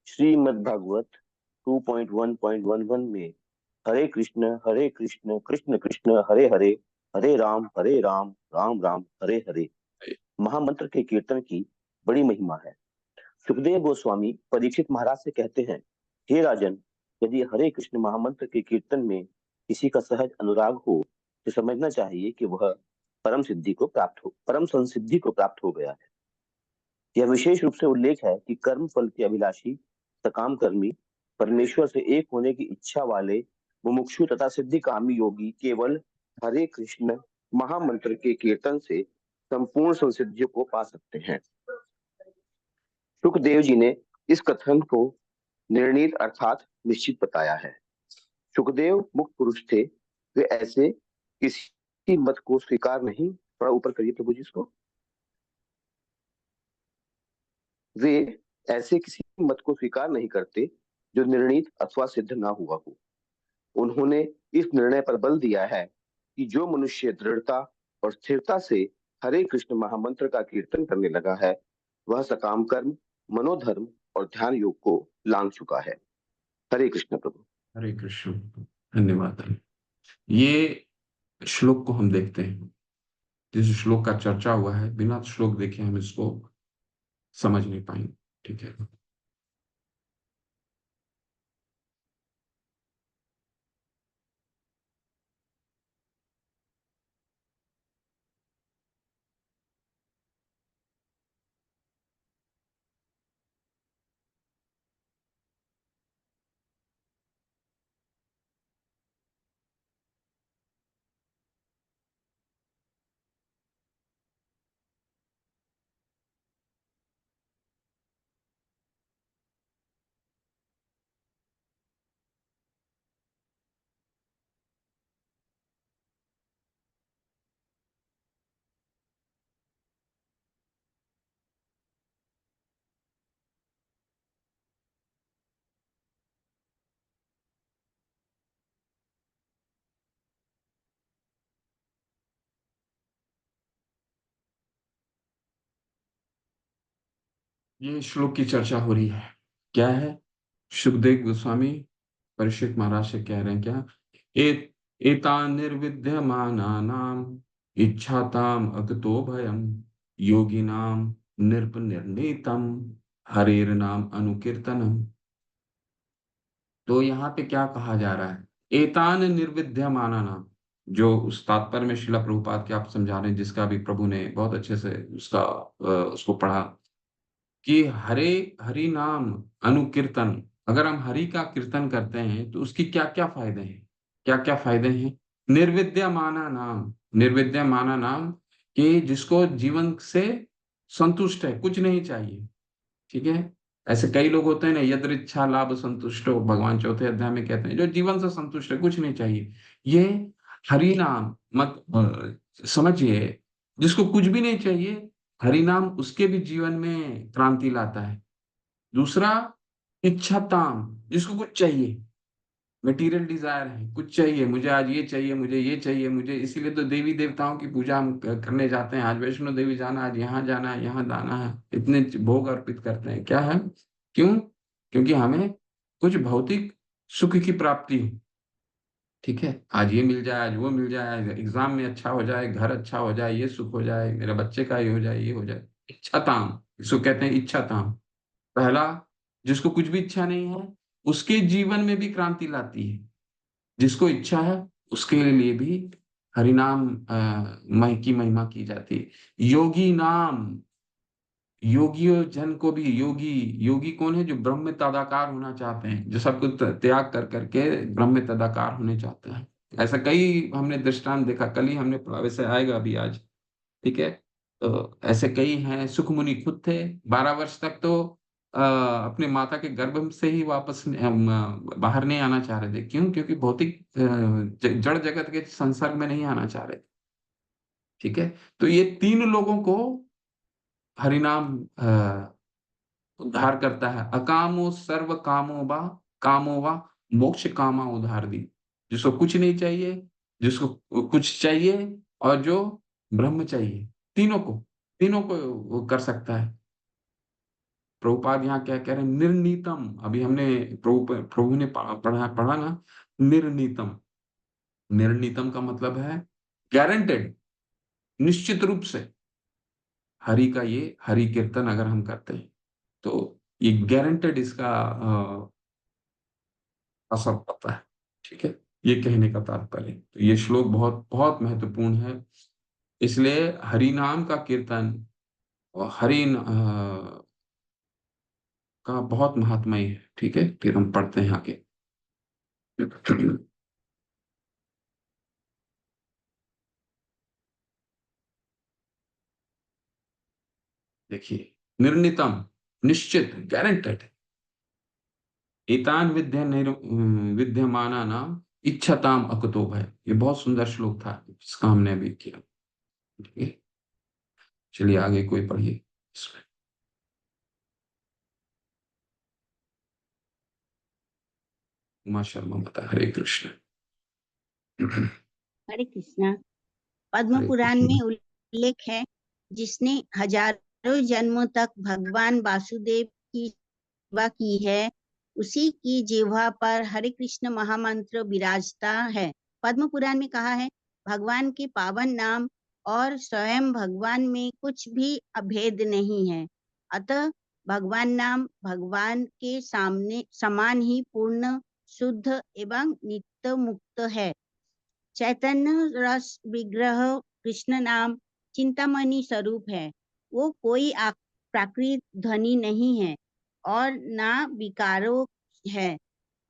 Speaker 3: श्रीमद् भागवत 2.1.11 में हरे कृष्ण कृष्ण कृष्ण हरे हरे, हरे राम राम राम हरे हरे महामंत्र के कीर्तन की बड़ी महिमा है। सुखदेव गोस्वामी परीक्षित महाराज से कहते हैं, हे राजन, यदि हरे कृष्ण महामंत्र के कीर्तन में किसी का सहज अनुराग हो तो समझना चाहिए कि वह परम संसिद्धि को प्राप्त हो गया है। यह विशेष रूप से उल्लेख है कि कर्म फल के अभिलाषी सकाम कर्मी, परमेश्वर से एक होने की इच्छा वाले मुमुक्षु तथा सिद्धि कामी योगी केवल हरे कृष्ण महामंत्र के कीर्तन से संपूर्ण संसिद्धियों को पा सकते हैं। सुखदेव जी ने इस कथन को निर्णीत अर्थात निश्चित बताया है। सुखदेव मुक्त पुरुष थे। वे ऐसे किसी मत को स्वीकार नहीं, थोड़ा ऊपर करिए प्रभु जी इसको। वे ऐसे किसी मत को स्वीकार नहीं करते जो निर्णीत अथवा सिद्ध ना हुआ हो। उन्होंने इस निर्णय पर बल दिया है कि जो मनुष्य दृढ़ता और स्थिरता से हरे कृष्ण महामंत्र का कीर्तन करने लगा है, वह सकाम कर्म, मनोधर्म और ध्यान योग को लांघ चुका है। हरे कृष्ण प्रभु।
Speaker 1: हरे कृष्ण। धन्यवाद। ये श्लोक को हम देखते हैं, जिस श्लोक का चर्चा हुआ है, बिना श्लोक देखे हम इसको समझ नहीं पाएंगे। ठीक है। ये श्लोक की चर्चा हो रही है। क्या है? सुखदेव गोस्वामी परीक्षित महाराज से कह रहे हैं क्या? ए, एतान निर्विद्यमानानाम इच्छाताम अगतो भयम योगिनाम निर्णीतम हरेर नाम अनुकीर्तनम। तो यहाँ पे क्या कहा जा रहा है? एतान निर्विद्यमानानाम, जो उस तात्पर्य में शिला प्रभुपाद के आप समझा रहे हैं, जिसका भी प्रभु ने बहुत अच्छे से उसको पढ़ा कि हरे हरि नाम अनुकीर्तन। अगर हम हरि का कीर्तन करते हैं तो उसकी क्या क्या फायदे हैं? क्या क्या फायदे हैं? निर्विद्यमाना नाम, निर्विद्यमाना नाम कि जिसको जीवन से संतुष्ट है, कुछ नहीं चाहिए। ठीक है। ऐसे कई लोग होते हैं ना, यदृच्छा लाभ संतुष्ट हो, भगवान चौथे अध्याय में कहते हैं, जो जीवन से संतुष्ट है, कुछ नहीं चाहिए। ये हरि नाम मत समझिए, जिसको कुछ भी नहीं चाहिए, हरि नाम उसके भी जीवन में क्रांति लाता है। दूसरा, इच्छाताम, जिसको कुछ चाहिए, मटेरियल डिजायर है, कुछ चाहिए, मुझे आज ये चाहिए, मुझे ये चाहिए, मुझे, इसीलिए तो देवी देवताओं की पूजा हम करने जाते हैं। आज वैष्णो देवी जाना, आज यहाँ जाना है, यहाँ जाना है, इतने भोग अर्पित करते हैं। क्या है? क्यों? क्योंकि हमें कुछ भौतिक सुख की प्राप्ति हो। ठीक है, आज ये मिल जाए, आज वो मिल जाए, आज एग्जाम में अच्छा हो जाए, घर अच्छा हो जाए, ये सुख हो जाए, मेरे बच्चे का ये हो जाए, ये हो जाए। इच्छाताम, इसको कहते हैं इच्छाताम। पहला, जिसको कुछ भी इच्छा नहीं है, उसके जीवन में भी क्रांति लाती है। जिसको इच्छा है उसके लिए भी हरिनाम मह की महिमा की जाती है। योगी नाम, योगियों जन को भी योगी, योगी कौन है? जो ब्रह्म में तदाकार होना चाहते हैं, जो सब कुछ त्याग कर करके ब्रह्म में तदाकार होने चाहते हैं। ऐसा कई हमने दृष्टांत देखा, कल ही हमने पढ़ा, वैसे आएगा अभी आज। ठीक है। तो ऐसे कई हैं। सुखमुनि खुद थे, 12 वर्ष तक तो अपने माता के गर्भ से ही वापस बाहर नहीं आना चाह रहे थे। क्यों? क्योंकि भौतिक जड़ जगत के संसर्ग में नहीं आना चाह रहे थे। ठीक है। तो ये तीन लोगों को हरिनाम उद्धार करता है। अकामो सर्व कामो वा मोक्ष कामा उद्धार दी। जिसको कुछ नहीं चाहिए, जिसको कुछ चाहिए, और जो ब्रह्म चाहिए, तीनों को वो कर सकता है। प्रभुपाद यहाँ क्या कह रहे हैं? निर्नीतम। अभी हमने प्रभु ने पढ़ा ना, निर्नीतम। निर्नीतम का मतलब है गारंटेड, निश्चित रूप से। हरि का ये हरि कीर्तन अगर हम करते हैं तो ये गारंटेड इसका असर पड़ता है। ठीक है, ये कहने का तात्पर्य। तो ये श्लोक बहुत बहुत महत्वपूर्ण है। इसलिए हरि नाम का कीर्तन और का बहुत महात्म्य है। ठीक है, फिर हम पढ़ते हैं आगे। देखिए, निर्णितम, निश्चित, गारंटेड। एतान विद्यमाना नाम इच्छताम अकुतो भय। ये बहुत सुंदर श्लोक था जिसका हमने अभी किया। ठीक है, चलिए आगे कोई पढ़िए इसमें। उमा शर्मा बता। हरे कृष्ण।
Speaker 4: हरे कृष्णा। पद्म
Speaker 1: हरे
Speaker 4: पुराण
Speaker 1: कृष्ण।
Speaker 4: में उल्लेख है, जिसने हजारों जन्मों तक भगवान वासुदेव की सेवा की है, उसी की जिह्वा पर हरे कृष्ण महामंत्र विराजता है। पद्म पुराण में कहा है, भगवान के पावन नाम और स्वयं भगवान में कुछ भी अभेद नहीं है। अतः भगवान नाम भगवान के सामने समान ही पूर्ण, शुद्ध एवं नित्य मुक्त है। चैतन्य रस विग्रह कृष्ण नाम चिंतामणि स्वरूप है। वो कोई प्राकृत ध्वनि नहीं है और ना विकारों है।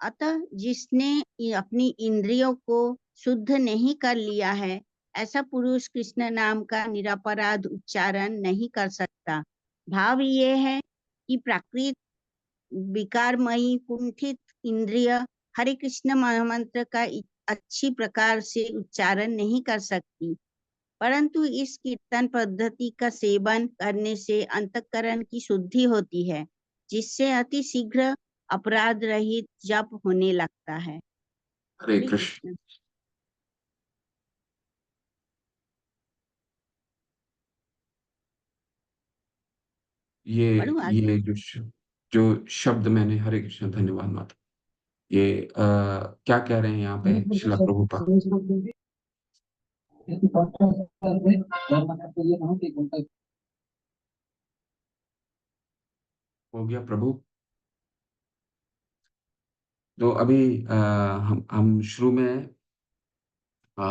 Speaker 4: अतः जिसने अपनी इंद्रियों को शुद्ध नहीं कर लिया है, ऐसा पुरुष कृष्ण नाम का निरपराध उच्चारण नहीं कर सकता। भाव ये है कि प्राकृत विकारमयी कुंठित इंद्रिय हरे कृष्ण महामंत्र का अच्छी प्रकार से उच्चारण नहीं कर सकती, परंतु इस कीर्तन पद्धति का सेवन करने से अंतःकरण की शुद्धि होती है, जिससे अति शीघ्र अपराध रहित जप होने लगता है।
Speaker 1: हरे
Speaker 4: हरे
Speaker 1: कृष्ण।
Speaker 4: कृष्ण।
Speaker 1: ये
Speaker 4: पढ़ूं आगे?
Speaker 1: ये जो शब्द मैंने, हरे कृष्ण, धन्यवाद माता। ये क्या कह रहे हैं यहाँ पे शिला प्रभुपाद? हो गया प्रभु। तो अभी हम शुरू में अ,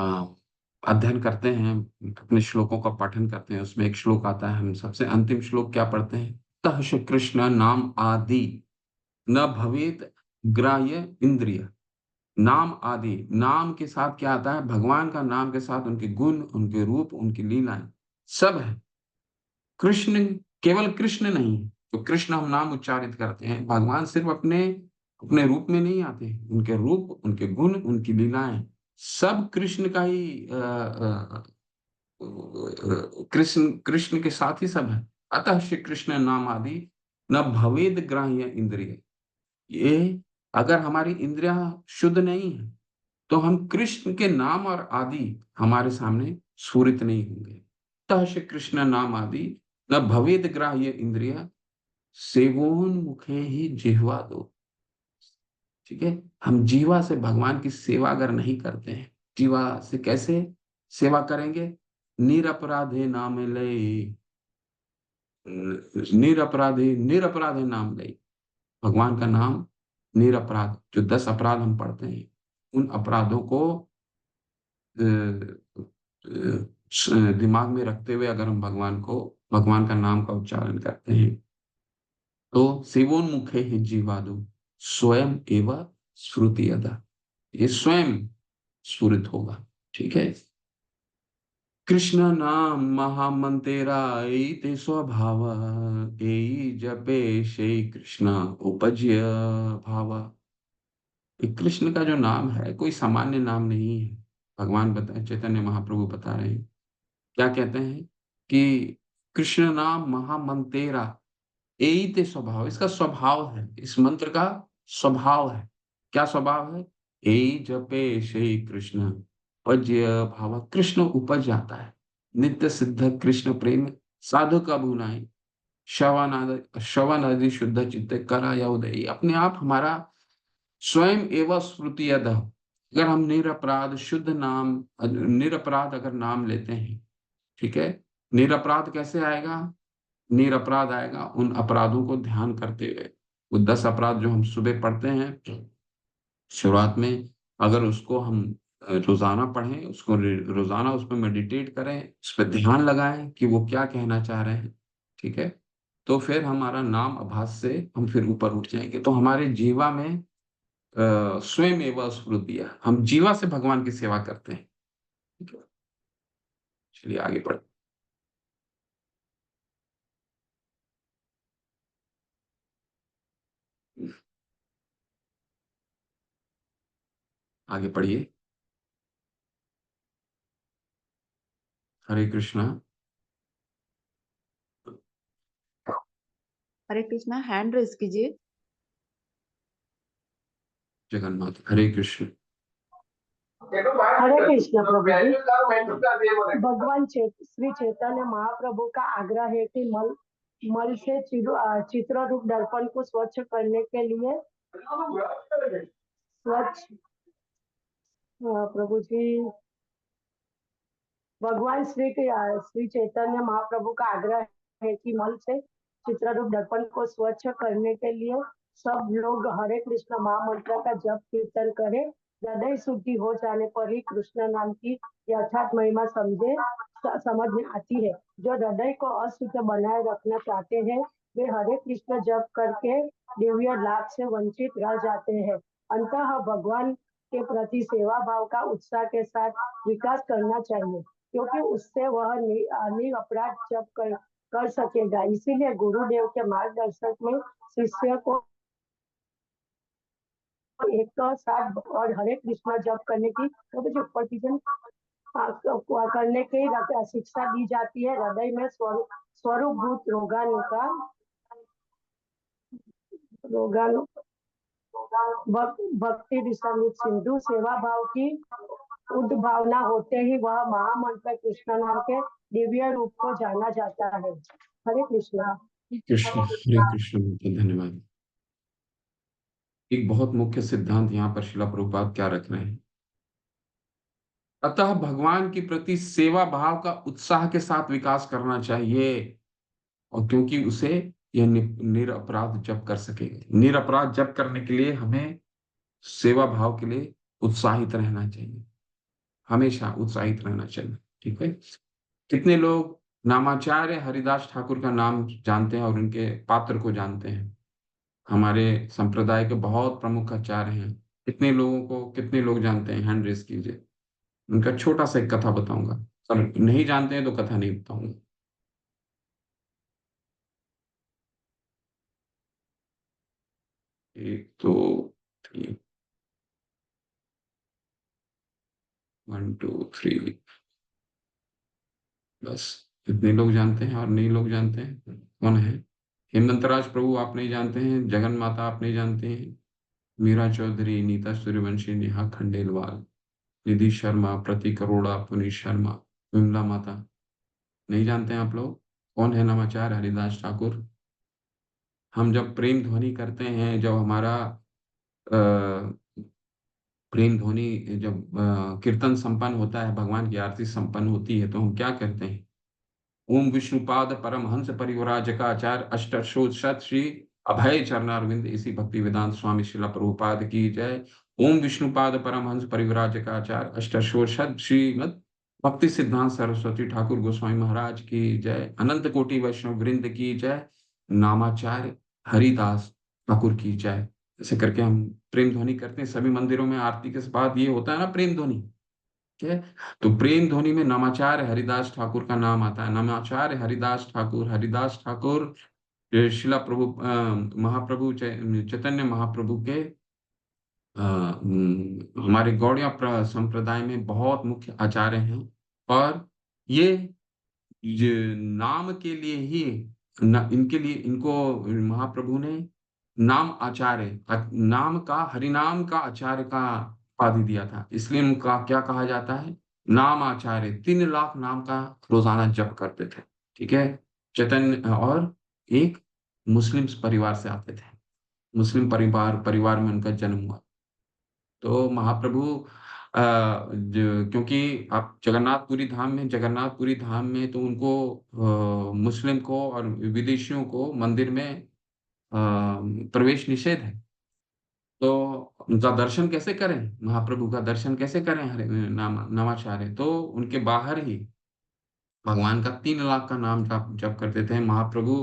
Speaker 1: अध्ययन करते हैं, अपने श्लोकों का पाठन करते हैं। उसमें एक श्लोक आता है, हम सबसे अंतिम श्लोक क्या पढ़ते हैं? तह श्री कृष्ण नाम आदि न भवेत ग्राह्य इंद्रिय। नाम आदि, नाम के साथ क्या आता है? भगवान का नाम के साथ उनके गुण, उनके रूप, उनकी लीलाएं सब है। कृष्ण, केवल कृष्ण नहीं। तो कृष्ण हम नाम उच्चारित करते हैं, भगवान सिर्फ अपने अपने रूप में नहीं आते। उनके रूप, उनके गुण, उनकी लीलाएं सब कृष्ण का ही कृष्ण कृष्ण के साथ ही सब है। अतः श्री कृष्ण नाम आदि न भवेद ग्राह्य इंद्रिय। ये, अगर हमारी इंद्रियां शुद्ध नहीं है तो हम कृष्ण के नाम और आदि हमारे सामने स्फुरित नहीं होंगे। अतः श्री कृष्ण नाम आदि न भवेद ग्राह्य इंद्रिय सेवोन्मुखे ही जिह्वा दो। ठीक है, हम जीवा से भगवान की सेवा अगर नहीं करते हैं, जीवा से कैसे सेवा करेंगे? निरपराधे नाम ले, निरपराधे नाम ले। भगवान का नाम निरपराध, जो 10 अपराध हम पढ़ते हैं, उन अपराधों को दिमाग में रखते हुए अगर हम भगवान का नाम का उच्चारण करते हैं तो सेवोन्मुखे ही जीवादु स्वयं एवं श्रुति अदा। ये स्वयं स्फुरित होगा। ठीक है, कृष्ण नाम महामंतेरा ते स्वभाव, एई जपे शे कृष्ण उपज्य भावा। ये कृष्ण का जो नाम है कोई सामान्य नाम नहीं है। भगवान बता, चैतन्य महाप्रभु बता रहे हैं, क्या कहते हैं कि कृष्ण नाम महामंतेरा, एईते स्वभाव, इसका स्वभाव है, इस मंत्र का स्वभाव है। क्या स्वभाव है? एई जपे श्री कृष्ण पज्य भाव, कृष्ण उपज जाता है। नित्य सिद्ध कृष्ण प्रेम साधु का भुनाई, श्रवण आदि शुद्ध चित्त कराया उदय। अपने आप हमारा स्वयं एवं स्मृति यद, अगर हम निरपराध शुद्ध नाम, निरपराध अगर नाम लेते हैं, ठीक है, निरपराध कैसे आएगा? निरपराध आएगा उन अपराधों को ध्यान करते हुए। वो 10 अपराध जो हम सुबह पढ़ते हैं शुरुआत में, अगर उसको हम रोजाना पढ़ें, उसको रोजाना उस पर मेडिटेट करें, उस पर ध्यान लगाएं कि वो क्या कहना चाह रहे हैं, ठीक है, तो फिर हमारा नाम आभास से हम फिर ऊपर उठ जाएंगे। तो हमारे जीवा में स्वयं एवं स्फूर्ति है, हम जीवा से भगवान की सेवा करते हैं। ठीक है, चलिए आगे बढ़, आगे पढ़िए। हरे कृष्णा।
Speaker 5: हरे कृष्णा, हैंड रेज कीजिए।
Speaker 1: जगन्नाथ, हरे कृष्ण।
Speaker 6: हरे कृष्ण प्रभु जी। भगवान श्री चैतन्य महाप्रभु का आग्रह है कि मल से चित्र रूप दर्पण को स्वच्छ करने के लिए स्वच्छ प्रभु जी, भगवान श्री चैतन्य महाप्रभु का आग्रह है कि मल से चित्ररूप दर्पण को स्वच्छ करने के लिए सब लोग हरे कृष्ण महामंत्र का जप कीर्तन करें। हृदय शुद्धि हो जाने पर ही कृष्ण नाम की यथार्थ महिमा समझ में आती है। जो हृदय को अशुद्ध बनाए रखना चाहते हैं वे हरे कृष्ण जप करके दिव्य लाभ से वंचित रह जाते हैं। अंततः भगवान के प्रति सेवा भाव का उत्साह के साथ विकास करना चाहिए, क्योंकि उससे वह निरपराध जप कर सकेगा। इसीलिए गुरुदेव के मार्गदर्शन में शिष्य को एक साथ और हरे कृष्ण जप करने की करने की शिक्षा दी जाती है। हृदय में स्वरूपभूत रोगानु भक्ति विसंगत सिंधु सेवा भाव की उद्भावना होते ही वह महामंत्र कृष्ण नाम के दिव्य रूप को जाना जाता है। हरे कृष्णा।
Speaker 1: कृष्ण, हरे कृष्ण। धन्यवाद। एक बहुत मुख्य सिद्धांत यहाँ पर शिला प्रभुपाद क्या रख रहे हैं? अतः भगवान के प्रति सेवा भाव का उत्साह के साथ विकास करना चाहिए, और क्योंकि उसे यह निरपराध जप कर सकेगा। निरपराध जप करने के लिए हमें सेवा भाव के लिए उत्साहित रहना चाहिए, हमेशा उत्साहित रहना चाहिए। ठीक है, कितने लोग नामाचार्य हरिदास ठाकुर का नाम जानते हैं और उनके पात्र को जानते हैं? हमारे संप्रदाय के बहुत प्रमुख आचार्य हैं। कितने लोगों को, कितने लोग जानते हैं? हैंड रेस कीजिए। उनका छोटा सा एक कथा बताऊंगा, सब नहीं जानते हैं तो कथा नहीं बताऊंगा। एक दो थ्री, 1 2 3, बस इतने लोग जानते हैं और नहीं लोग जानते हैं। कौन है? हेमंतराज प्रभु आप नहीं जानते हैं, जगन माता आप नहीं जानते हैं, मीरा चौधरी, नीता सूर्यवंशी, नेहा खंडेलवाल, निधि शर्मा, प्रतीक अरोड़ा, पुनीत शर्मा, विमला माता, नहीं जानते हैं आप लोग? कौन है नामाचार्य हरिदास ठाकुर? हम जब प्रेम ध्वनि करते हैं, जब हमारा प्रेम ध्वनि, जब कीर्तन संपन्न होता है, भगवान की आरती संपन्न होती है, तो हम क्या करते हैं? ओम विष्णुपाद परमहंस परिव्राजकाचार्य अष्टशोत्शत श्री अभय चरणारविंद। इसी भक्ति वेदांत स्वामी शिला प्रभुपाद की जय। ओम विष्णुपाद परमहंस परिव्राजकाचार्य अष्टशोत्शत श्रीमद भक्ति सिद्धांत सरस्वती ठाकुर गोस्वामी महाराज की जय। अनंत कोटि वैष्णव वृंद की जय। नामाचार्य हरिदास ठाकुर की जय। ऐसे करके हम प्रेम ध्वनि करते हैं। सभी मंदिरों में आरती के बाद ये होता है ना, प्रेम ध्वनि। ठीक है, तो प्रेम ध्वनि में नामाचार्य हरिदास ठाकुर का नाम आता है। नामाचार्य हरिदास ठाकुर, हरिदास ठाकुर शिला प्रभु महाप्रभु चैतन्य महाप्रभु के हमारे गौड़िया संप्रदाय में बहुत मुख्य आचार्य हैं। और ये नाम के लिए ही इनके लिए इनको महाप्रभु ने नाम आचार्य, नाम का, हरिनाम का आचार्य का उपाधि दिया था। इसलिए उनका क्या कहा जाता है, नाम आचार्य। 3 लाख नाम का रोजाना जप करते थे। ठीक है। चैतन्य, और एक मुस्लिम परिवार से आते थे, मुस्लिम परिवार में उनका जन्म हुआ। तो महाप्रभु क्योंकि आप जगन्नाथपुरी धाम में तो उनको मुस्लिम को और विदेशियों को मंदिर में प्रवेश निषेध है। तो उनका दर्शन कैसे करें, महाप्रभु का दर्शन कैसे करें, हरे नामाचार्य? तो उनके बाहर ही भगवान का 3 लाख का नाम जप जप करते थे महाप्रभु।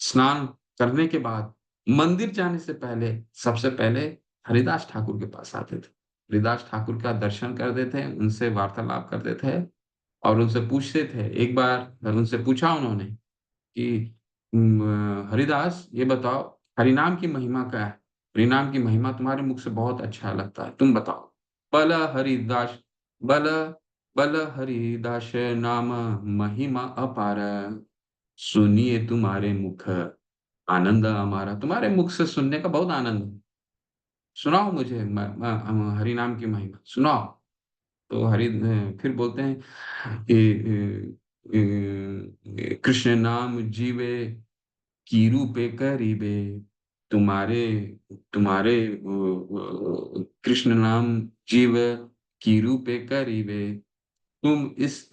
Speaker 1: स्नान करने के बाद मंदिर जाने से पहले सबसे पहले हरिदास ठाकुर के पास आते थे। हरिदास ठाकुर का दर्शन करते थे, उनसे वार्तालाप करते थे और उनसे पूछते थे। एक बार उनसे पूछा उन्होंने कि हरिदास, ये बताओ, हरिनाम की महिमा क्या है? हरिनाम की महिमा तुम्हारे मुख से बहुत अच्छा लगता है, तुम बताओ। बल हरिदास बल बल हरिदास नाम महिमा अपार, सुनिए तुम्हारे मुख आनंद हमारा। तुम्हारे मुख से सुनने का बहुत आनंद है। सुनाओ मुझे हरिनाम की महिमा सुनाओ। तो फिर बोलते हैं कृष्ण नाम जीवे की रूपे करीबे, तुम्हारे तुम्हारे कृष्ण नाम जीव की रूपे करीबे। तुम इस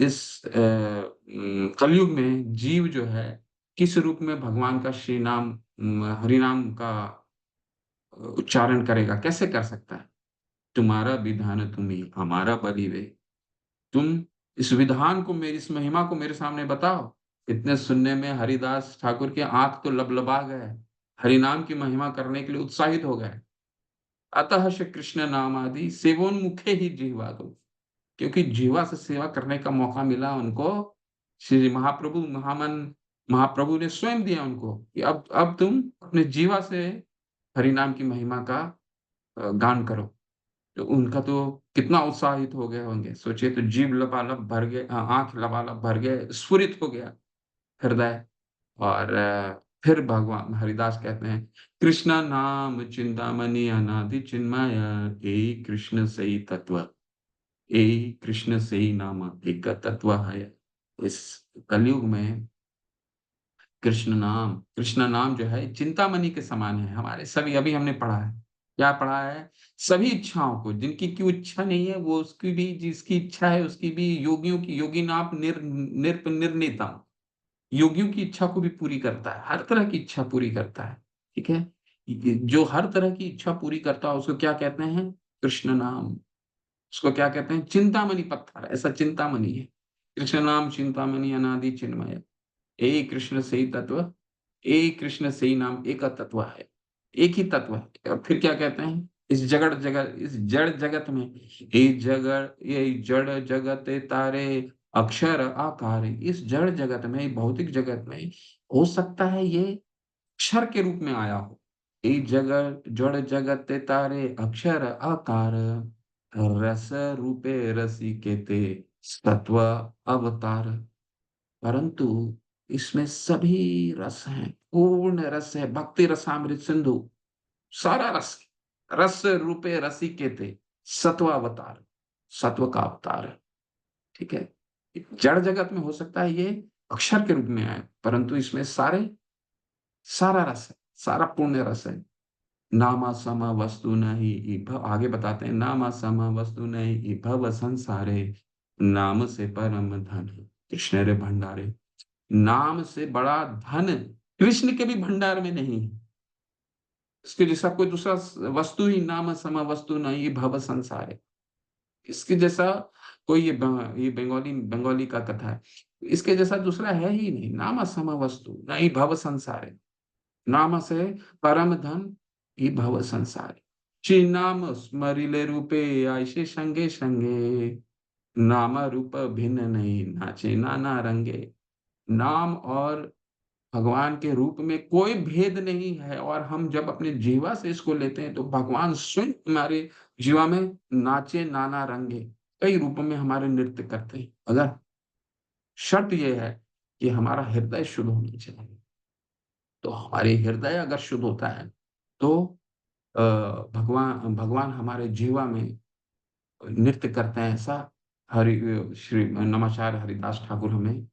Speaker 1: कलयुग में जीव जो है किस रूप में भगवान का श्री नाम, हरिनाम का उच्चारण करेगा, कैसे कर सकता है? तुम्हारा विधान तुम्ही हमारा बलिवे। तुम इस विधान को, मेरी इस महिमा को मेरे सामने बताओ। इतने सुनने में हरिदास ठाकुर के आंख तो लबलबा गए, हरिनाम की महिमा करने के लिए उत्साहित हो गए। अतः श्री कृष्ण नाम आदि सेवोन्मुखे ही जीवा दो, क्योंकि जीवा से सेवा करने का मौका मिला उनको। श्री महाप्रभु ने स्वयं दिया उनको कि अब तुम अपने जीवा से हरिनाम की महिमा का गान करो। तो उनका तो कितना उत्साहित हो गए होंगे, सोचिए। तो जीव लबालब भर गए, आंख लबालब भर गए, स्फुरित हो गया हृदय। और फिर भगवान हरिदास कहते हैं, कृष्ण नाम चिंतामणि अनादि चिन्मय, यही कृष्ण सही तत्व, यही कृष्ण सही नाम एक तत्व है। इस कलयुग में कृष्ण नाम जो है चिंतामणि के समान है। हमारे सभी, अभी हमने पढ़ा है, क्या पढ़ा है? सभी इच्छाओं को, जिनकी की इच्छा नहीं है वो, उसकी भी, जिसकी इच्छा है उसकी भी, योगियों की, योगी नाम निर्णीता, योगियों की इच्छा को भी पूरी करता है, हर तरह की इच्छा पूरी करता है। ठीक है। जो हर तरह की इच्छा पूरी करता है उसको क्या कहते हैं? कृष्ण नाम। उसको क्या कहते हैं? चिंतामणि पत्थर, ऐसा चिंतामणि है। कृष्ण नाम चिंतामणि अनादि चिन्मय, एक कृष्ण सही तत्व, एक कृष्ण सही नाम एक तत्व है, एक ही तत्व है। और फिर क्या कहते हैं? इस जड़ जगत में, ये जड़ जगत तारे अक्षर आकार, इस जड़ जगत में, भौतिक जगत में हो सकता है ये अक्षर के रूप में आया हो। ये जड़ जगत तारे अक्षर आकार, रस रूपे रसिकेते सत्व अवतार। परंतु इसमें सभी रस हैं, पूर्ण रस है, भक्ति रसामृत सिंधु, सारा रस, रस रूपे रसिकेते सत्व अवतार, सत्व का अवतार है। ठीक है। जड़ जगत में हो सकता है ये अक्षर के रूप में आए, परंतु इसमें सारा रस है, सारा पूर्ण रस है। नामा सम वस्तु नहीं आगे बताते हैं, नामा सम वस्तु नहीं भव संसारे, नाम से परम धन कृष्ण रे भंडारे। नाम से बड़ा धन कृष्ण के भी भंडार में नहीं है। इसके जैसा कोई दूसरा वस्तु ही, नाम सम वस्तु नहीं भव संसार है। इसके जैसा कोई, ये बंगाली का कथा है, इसके जैसा दूसरा है ही नहीं। नाम सम वस्तु नहीं भव संसार है, नाम से परम धन ही भव संसार। श्री नाम स्मरिले रूपे आयसे संगे संगे, नाम रूप भिन्न नहीं नाचे नाना रंगे। नाम और भगवान के रूप में कोई भेद नहीं है, और हम जब अपने जीवा से इसको लेते हैं तो भगवान स्वयं हमारे जीवा में नाचे नाना रंगे, कई रूपों में हमारे नृत्य करते हैं। अगर शर्त यह है कि हमारा हृदय शुद्ध होना चाहिए, तो हमारे हृदय अगर शुद्ध होता है तो भगवान भगवान हमारे जीवा में नृत्य करते हैं। ऐसा श्री नमाचार्य हरिदास ठाकुर हमें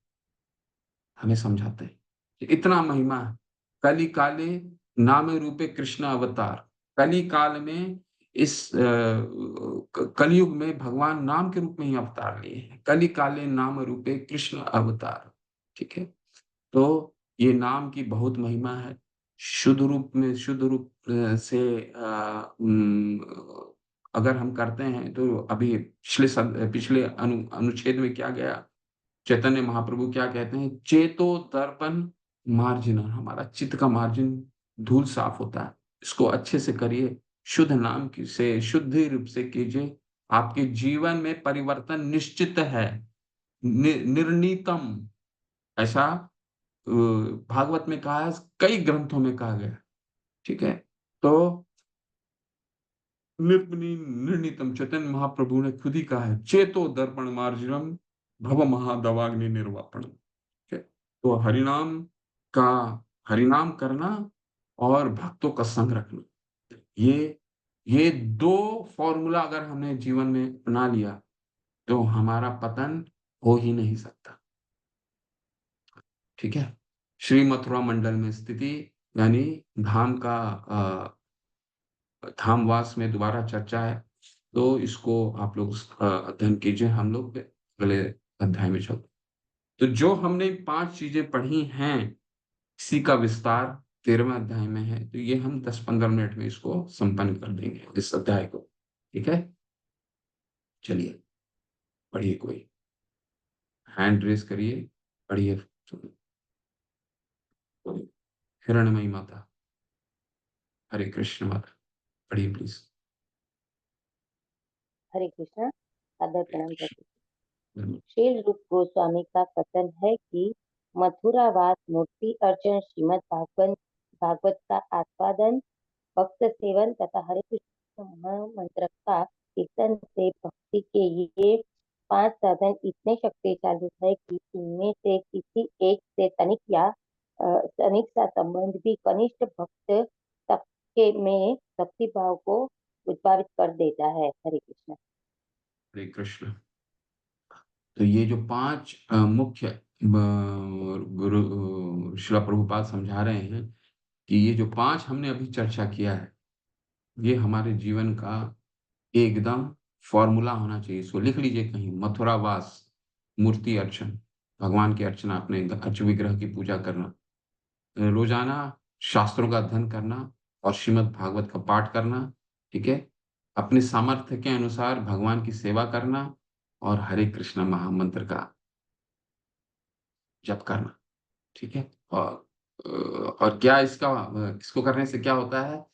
Speaker 1: हमें समझाते हैं कि इतना महिमा है। कली काले नामे रूपे कृष्ण अवतार। कली काल में इस कलयुग में भगवान नाम के रूप में ही अवतार लिए हैं। कली काले नाम रूपे कृष्ण अवतार। ठीक है, तो ये नाम की बहुत महिमा है। शुद्ध रूप में, शुद्ध रूप से अगर हम करते हैं तो अभी पिछले अनुच्छेद में क्या गया, चैतन्य महाप्रभु क्या कहते हैं, चेतो दर्पण मार्जिन। हमारा चित्त का मार्जिन धूल साफ होता है, इसको अच्छे से करिए, शुद्ध नाम की से शुद्ध रूप से कीजिए, आपके जीवन में परिवर्तन निश्चित है, निर्णीतम। ऐसा भागवत में कहा है, कई ग्रंथों में कहा गया। ठीक है, तो निर्णीतम चैतन्य महाप्रभु ने खुद ही कहा है, चेतो दर्पण मार्जिनम भव महादवाग्नि निर्वापण। तो हरिनाम का हरिनाम करना और भक्तों का संग रखना, ये दो फॉर्मूला अगर हमने जीवन में अपना लिया तो हमारा पतन हो ही नहीं सकता। ठीक है, श्री मथुरा मंडल में स्थिति यानी धाम का धामवास में दोबारा चर्चा है, तो इसको आप लोग अध्ययन कीजिए। हम लोग अगले अध्याय में चलते। तो जो हमने 5 चीजें पढ़ी हैं, इसी का विस्तार 13वें अध्याय में है। तो ये हम 10-15 मिनट में इसको संपन्न कर देंगे, इस अध्याय को। ठीक है, चलिए पढ़िए, कोई हैंड रेस करिए, पढ़िए। हिरणमयी माता, हरे कृष्ण माता, पढ़िए प्लीज।
Speaker 7: हरे कृष्णा। आदर प्रणाम
Speaker 1: हरे
Speaker 7: करते
Speaker 1: कृष्ण।
Speaker 7: श्रील रूप गोस्वामी का कथन है कि मथुरावास मूर्ति अर्चन, श्रीमद् भागवत का आस्वादन, भक्त सेवन तथा हरे कृष्ण महामंत्र का कीर्तन से भक्ति के ये 5 साधन इतने शक्तिशाली है कि इनमें से किसी एक से तनिक सा संबंध भी कनिष्ठ भक्त तक के में भक्ति भाव को उद्भावित कर देता है। हरे कृष्ण।
Speaker 1: हरे कृष्ण। तो ये जो 5 मुख्य गुरु श्रील प्रभुपाद समझा रहे हैं कि ये जो 5 हमने अभी चर्चा किया है, ये हमारे जीवन का एकदम फॉर्मूला होना चाहिए। इसको लिख लीजिए कहीं, मथुरावास, मूर्ति अर्चन, भगवान की अर्चना, अपने अर्च विग्रह की पूजा करना, रोजाना शास्त्रों का अध्ययन करना और श्रीमद् भागवत का पाठ करना। ठीक है, अपने सामर्थ्य के अनुसार भगवान की सेवा करना और हरे कृष्ण महामंत्र का जप करना। ठीक है, और क्या इसको करने से क्या होता है,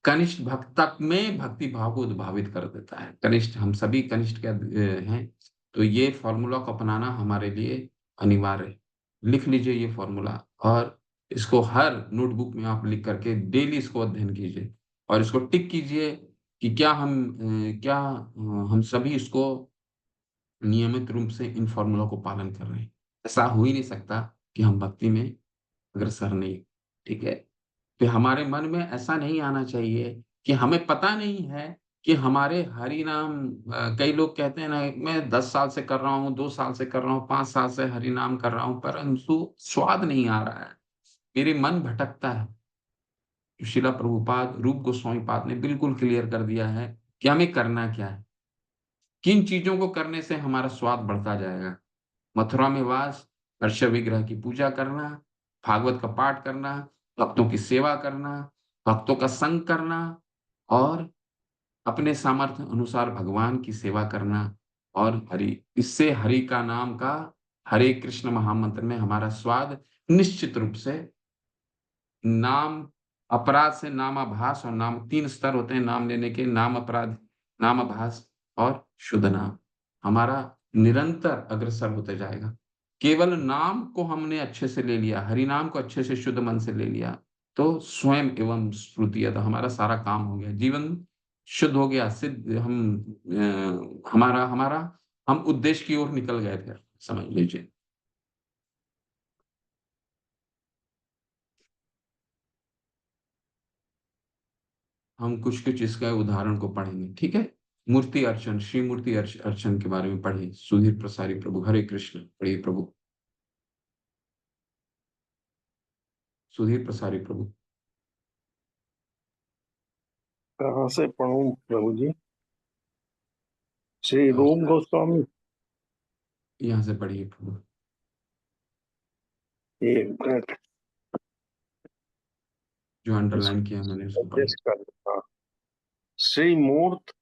Speaker 1: कनिष्ठ भक्त तक में भक्ति भाव को उद्भावित कर देता है। कनिष्ठ, हम सभी कनिष्ठ क्या हैं, तो ये फॉर्मूला को अपनाना हमारे लिए अनिवार्य है। लिख लीजिए ये फॉर्मूला और इसको हर नोटबुक में आप लिख करके डेली इसको अध्ययन कीजिए और इसको टिक कीजिए कि क्या हम सभी इसको नियमित रूप से इन फॉर्मूला को पालन कर रहे हैं। ऐसा हो ही नहीं सकता कि हम भक्ति में अग्रसर नहीं। ठीक है, तो हमारे मन में ऐसा नहीं आना चाहिए कि हमें पता नहीं है कि हमारे हरि नाम, कई लोग कहते हैं ना, मैं 10 साल से कर रहा हूँ, 2 साल से कर रहा हूँ, 5 साल से हरि नाम कर रहा हूँ, परंतु स्वाद नहीं आ रहा है, मेरे मन भटकता है। शिला प्रभुपाद, रूप गोस्वामी पाद ने बिल्कुल क्लियर कर दिया है कि हमें करना क्या है, किन चीजों को करने से हमारा स्वाद बढ़ता जाएगा। मथुरा में वास, हर्ष विग्रह की पूजा करना, भागवत का पाठ करना, भक्तों की सेवा करना, भक्तों का संग करना और अपने सामर्थ्य अनुसार भगवान की सेवा करना। और इससे हरि का नाम का, हरे कृष्ण महामंत्र में हमारा स्वाद निश्चित रूप से, नाम अपराध से नामाभास, और नाम 3 स्तर होते हैं नाम लेने के, नाम अपराध, नामाभास और शुद्ध नाम, हमारा निरंतर अग्रसर होते जाएगा। केवल नाम को हमने अच्छे से ले लिया, हरि नाम को अच्छे से शुद्ध मन से ले लिया, तो स्वयं एवं स्फूर्ति, तो हमारा सारा काम हो गया, जीवन शुद्ध हो गया, सिद्ध, हमारा हमारा हम उद्देश्य की ओर निकल गए थे, समझ लीजिए। हम कुछ-कुछ इसका उदाहरण को पढ़ेंगे, ठीक है? मूर्ति अर्चन, श्री मूर्ति अर्चन के बारे में पढ़िए। सुधीर प्रसारी प्रभु, हरे कृष्ण, पढ़िए प्रभु। सुधीर प्रसारी प्रभु।
Speaker 8: कहाँ से पढ़ूं प्रभु जी? श्री
Speaker 1: और
Speaker 8: रूप गोस्वामी।
Speaker 1: यहाँ से पढ़िए प्रभु।
Speaker 8: एक मिनट
Speaker 1: जो अंडरलाइन किया मैंने उसको पढ़िए।
Speaker 8: एडजस्ट कर लेता। श्री मूर्त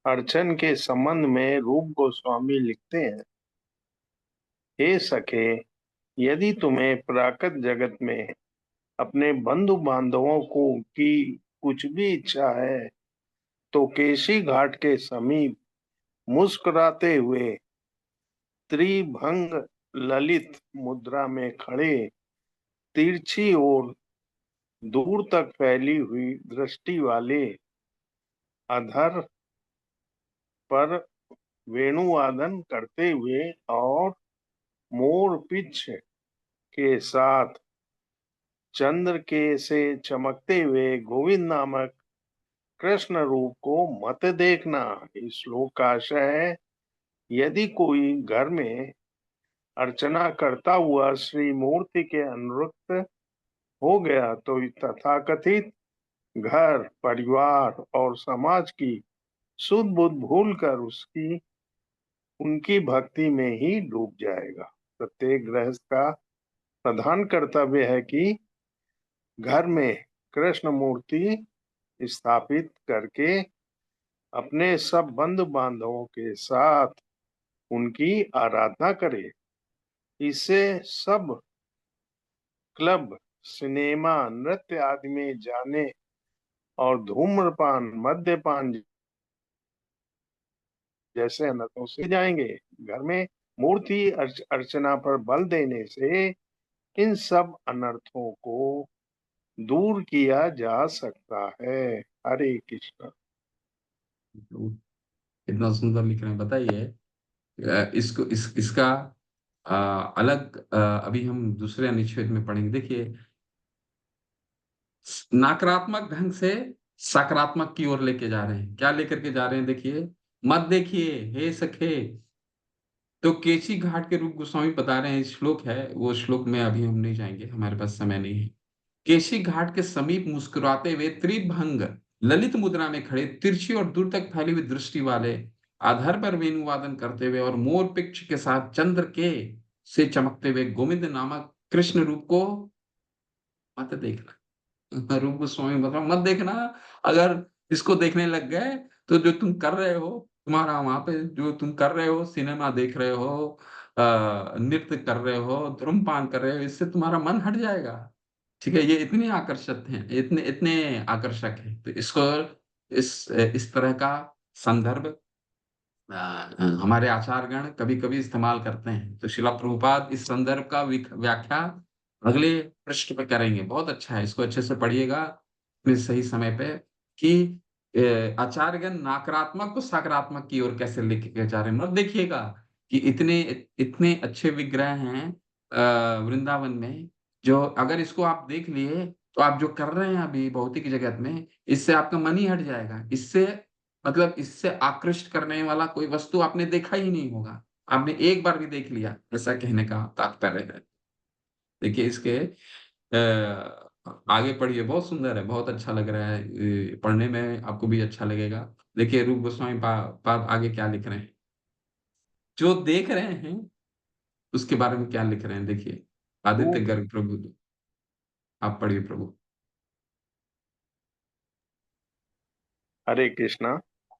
Speaker 8: अर्चन के संबंध में रूप गोस्वामी लिखते हैं, हे सखे, यदि तुम्हें प्राकृत जगत में अपने बंधु बांधवों को की कुछ भी इच्छा है तो केशी घाट के समीप मुस्कुराते हुए त्रिभंग ललित मुद्रा में खड़े, तिरछी और दूर तक फैली हुई दृष्टि वाले अधर पर वेणुवादन करते हुए और मोर पिच के साथ चंद्र के से चमकते हुए गोविंद नामक कृष्ण रूप को मत देखना। इस श्लोक का आशय है, यदि कोई घर में अर्चना करता हुआ श्री मूर्ति के अनुरक्त हो गया तो तथाकथित घर, परिवार और समाज की सुध बुध भूलकर उनकी भक्ति में ही डूब जाएगा। प्रत्येक गृहस्थ का प्रधान कर्तव्य है कि घर में कृष्ण मूर्ति स्थापित करके अपने सब बंधु बांधवों के साथ उनकी आराधना करे। इससे सब क्लब, सिनेमा, नृत्य आदि में जाने और धूम्रपान, मद्यपान जैसे अनर्थों से जाएंगे। घर में मूर्ति अर्चना पर बल देने से इन सब अनर्थों को दूर किया जा सकता है। हरे कृष्ण।
Speaker 1: इतना सुंदर लिख रहे हैं, बताइए। इसका अलग अभी हम दूसरे अनुच्छेद में पढ़ेंगे। देखिए, नकारात्मक ढंग से सकारात्मक की ओर लेके जा रहे हैं। क्या लेकर के जा रहे हैं? देखिए, मत देखिए हे सखे। तो केची घाट के रूप गोस्वामी बता रहे हैं, श्लोक है वो श्लोक में अभी हम नहीं जाएंगे, हमारे पास समय नहीं है। केशी घाट के समीप मुस्कुराते हुए त्रिभंग ललित मुद्रा में खड़े, तिरछी और दूर तक फैली हुई दृष्टि वाले, आधार पर वेणुवादन करते हुए और मोर पिक्ष के साथ चंद्र के से चमकते हुए गोविंद नामक कृष्ण रूप को मत देखना। रूप गोस्वामी बता मत देखना। अगर इसको देखने लग गए तो जो तुम कर रहे हो, तुम्हारा वहां पे जो तुम कर रहे हो, सिनेमा देख रहे हो, नृत्य कर रहे हो, धूम्रपान कर रहे हो, इससे तुम्हारा मन हट जाएगा। ठीक है, ये इतने आकर्षक हैं, इतने इतने आकर्षक है, तो इसको इस तरह का संदर्भ हमारे आचार्यगण कभी कभी इस्तेमाल करते हैं। तो शिला प्रभुपाद इस संदर्भ का व्याख्या अगले पृष्ठ पे करेंगे। बहुत अच्छा है, इसको अच्छे से पढ़िएगा अपने सही समय पे कि आचार्यगण नकारात्मक को सकारात्मक की ओर कैसे लेके जा रहे हैं। मतलब देखिएगा कि इतने इतने अच्छे विग्रह हैं वृंदावन में, जो अगर इसको आप देख लिए तो आप जो कर रहे हैं अभी भौतिक जगत में, इससे आपका मन ही हट जाएगा। इससे मतलब इससे आकृष्ट करने वाला कोई वस्तु आपने देखा ही नहीं होगा। आपने एक बार भी देख लिया, ऐसा कहने का तात्पर्य है। देखिए, इसके आगे पढ़िए, बहुत सुंदर है, बहुत अच्छा लग रहा है। पढ़ने में आपको भी अच्छा लगेगा। देखिए, रूप गोस्वामी पाद आगे क्या लिख रहे हैं, जो देख रहे हैं उसके बारे में क्या लिख रहे हैं। देखिए, आदित्य गर्ग प्रभु, आप पढ़िए प्रभु।
Speaker 8: हरे कृष्णा।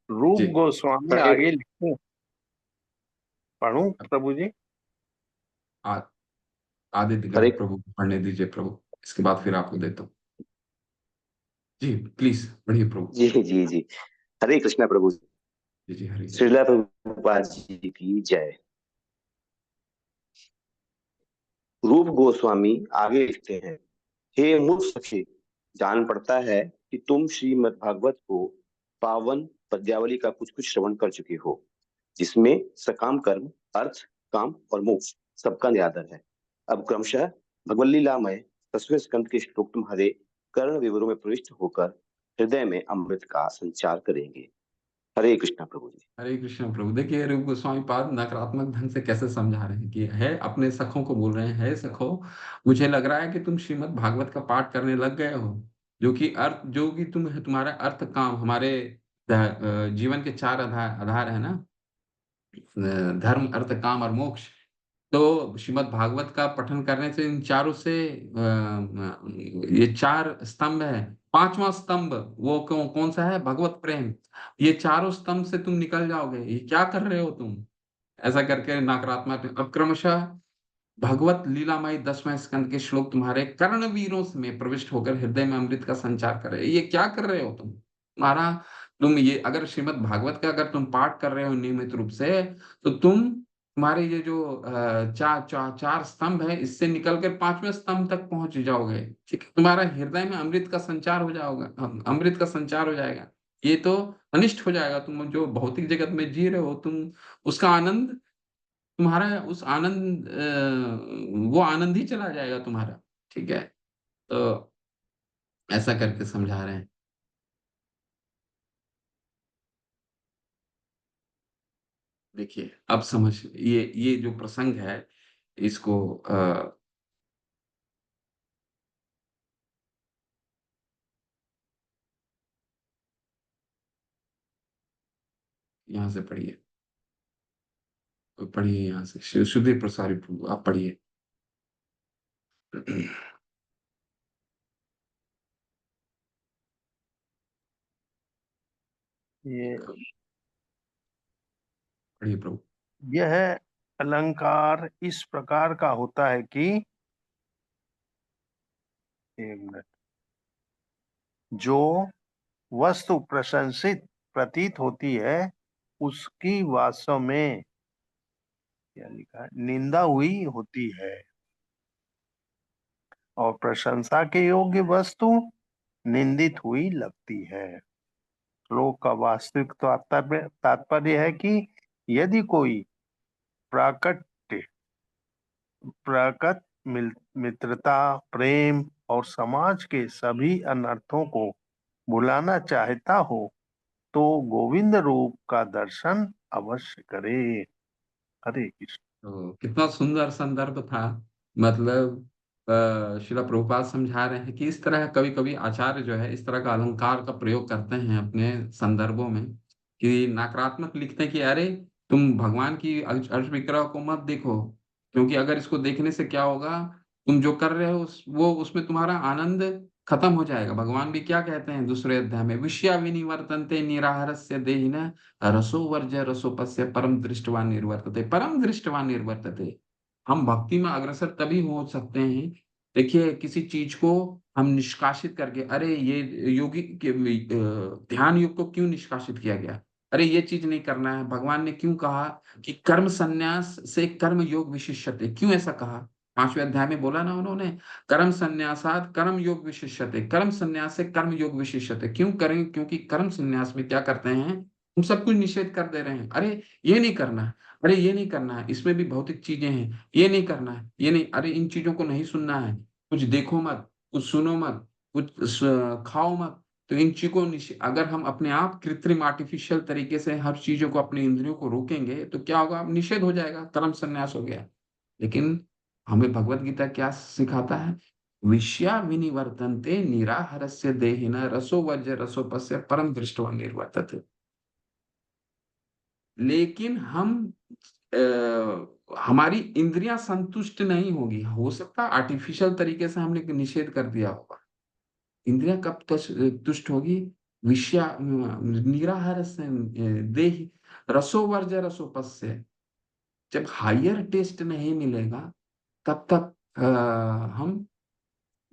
Speaker 8: रूप
Speaker 1: जी,
Speaker 8: गोस्वामी
Speaker 3: हरे
Speaker 8: आगे लिखते हैं, पढ़ूं प्रभु जी?
Speaker 1: आ- आदित्य
Speaker 3: हरे
Speaker 1: गर्ग प्रभु पढ़ने दीजिए प्रभु, इसके बाद फिर आपको देता हूँ। जी प्लीज पढ़िए प्रभु।
Speaker 3: जी जी जी। हरे कृष्णा प्रभु।
Speaker 1: जी जी, हरी हरी।
Speaker 3: श्रीला प्रभुपाद जी की जय। रूप गोस्वामी आगे लिखते हैं, हे मूर्ख सखे, जान पड़ता है कि तुम श्रीमद् भागवत को पावन पद्यावली का कुछ कुछ श्रवण कर चुके हो, जिसमें सकाम कर्म, अर्थ, काम और मोक्ष सबका निरादर है। अब क्रमशः भगवत लीला में 10वें स्कंद के श्लोक तुम्हारे कर्ण विवरों में प्रविष्ट होकर हृदय में अमृत का संचार करेंगे। हरे कृष्णा प्रभु जी।
Speaker 1: हरे कृष्ण प्रभु। देखिए रूप गोस्वामी पाद नकारात्मक ढंग से कैसे समझा रहे हैं कि है, अपने सखों को बोल रहे हैं, है सखो, मुझे लग रहा है कि तुम श्रीमद् भागवत का पाठ करने लग गए हो, जो कि तुम्हारा अर्थ काम, हमारे जीवन के चार आधार आधार है ना, धर्म अर्थ काम और मोक्ष। तो श्रीमद् भागवत का पठन करने से इन चारों से ये चार स्तंभ है, पांचवा स्तंभ वो कौन सा है? भगवत प्रेम। ये चारों स्तंभ से तुम निकल जाओगे। ये क्या कर रहे हो तुम? ऐसा करके नकारात्मक अब क्रमशः भगवत लीलामयी 10वें स्कंद के श्लोक तुम्हारे कर्णवीरों में प्रविष्ट होकर हृदय में अमृत का संचार कर रहे हैं। ये क्या कर रहे हो तुम? तुम ये अगर श्रीमद् भागवत का अगर तुम पाठ कर रहे हो नियमित रूप से, तो तुम्हारे ये जो चार स्तंभ है, इससे निकलकर पांचवें स्तंभ तक पहुंच जाओगे। ठीक है, तुम्हारा हृदय में अमृत का संचार हो जाओगा, अमृत का संचार हो जाएगा। ये तो अनिष्ट हो जाएगा। तुम जो भौतिक जगत में जी रहे हो, तुम उसका आनंद, तुम्हारा उस आनंद वो आनंद ही चला जाएगा तुम्हारा। ठीक है, तो ऐसा करके समझा रहे हैं। देखिए अब समझ, ये जो प्रसंग है इसको यहाँ से पढ़िए, पढ़िए यहाँ से सुधीर प्रसारी प्रभु, आप पढ़िए।
Speaker 8: ये
Speaker 1: पढ़िए प्रभु।
Speaker 8: यह अलंकार इस प्रकार का होता है कि, एक मिनट, जो वस्तु प्रशंसित प्रतीत होती है उसकी वास्तव में, क्या लिखा है, निंदा हुई होती है, और प्रशंसा के योग्य वस्तु निंदित हुई लगती है। श्लोक का वास्तविक तात्पर्य है कि यदि कोई प्रकट मित्रता, प्रेम और समाज के सभी अनर्थों को भुलाना चाहता हो तो गोविंद रूप का दर्शन अवश्य करे। हरे कृष्ण।
Speaker 1: तो कितना सुंदर संदर्भ था। मतलब श्रील प्रभुपाद समझा रहे हैं कि इस तरह कभी कभी आचार्य जो है इस तरह का अलंकार का प्रयोग करते हैं अपने संदर्भों में, कि नकारात्मक लिखते हैं कि अरे तुम भगवान की अर्श विग्रह को मत देखो, क्योंकि अगर इसको देखने से क्या होगा, तुम जो कर रहे हो वो उसमें तुम्हारा आनंद खत्म हो जाएगा। भगवान भी क्या कहते हैं दूसरे अध्याय में, विषया विनिवर्तन्ते निराहारस्य देहिनः रसो वर्ज्य रसोपस्य परम दृष्टवान निर्वर्तते, परम दृष्टवान निर्वर्तते। हम भक्ति में अग्रसर तभी हो सकते हैं, देखिए किसी चीज को हम निष्कासित करके, अरे ये योगी ध्यान योग को क्यों निष्कासित किया गया, अरे ये चीज नहीं करना है, भगवान ने क्यों कहा कि कर्म संन्यास से कर्म योग विशिष्यते, क्यों ऐसा कहा? 5वें अध्याय में बोला ना उन्होंने, कर्म संन्यासात कर्म योग विशिष्यते, कर्म संन्यास से कर्म योग विशिष्यते। क्यों करें? क्योंकि कर्म संन्यास में क्या करते हैं, हम सब कुछ निषेध कर दे रहे हैं। अरे ये नहीं करना है, अरे ये नहीं करना है, इसमें भी भौतिक चीजें हैं, ये नहीं करना है, ये नहीं, अरे इन चीजों को नहीं सुनना है, कुछ देखो मत, कुछ सुनो मत, कुछ खाओ मत। तो इन चीजों को अगर हम अपने आप कृत्रिम आर्टिफिशियल तरीके से हर चीजों को, अपने इंद्रियों को रोकेंगे तो क्या होगा, निषेध हो जाएगा, कर्म संन्यास हो गया। लेकिन हमें भगवत गीता क्या सिखाता है, विषया विनिवर्तन्ते निराहारस्य देहिनः रसो वर्ज्य रसोपस्य परम दृष्टवा निर्वर्तते। लेकिन हमारी इंद्रियां संतुष्ट नहीं होगी, हो सकता है आर्टिफिशियल तरीके से हमने निषेध कर दिया होगा। इंद्रियां कब तुष्ट होगी? विषया निराहारस्य देहि रसो वर्ज्य रसोपस्य। जब हायर टेस्ट नहीं मिलेगा तब तक हम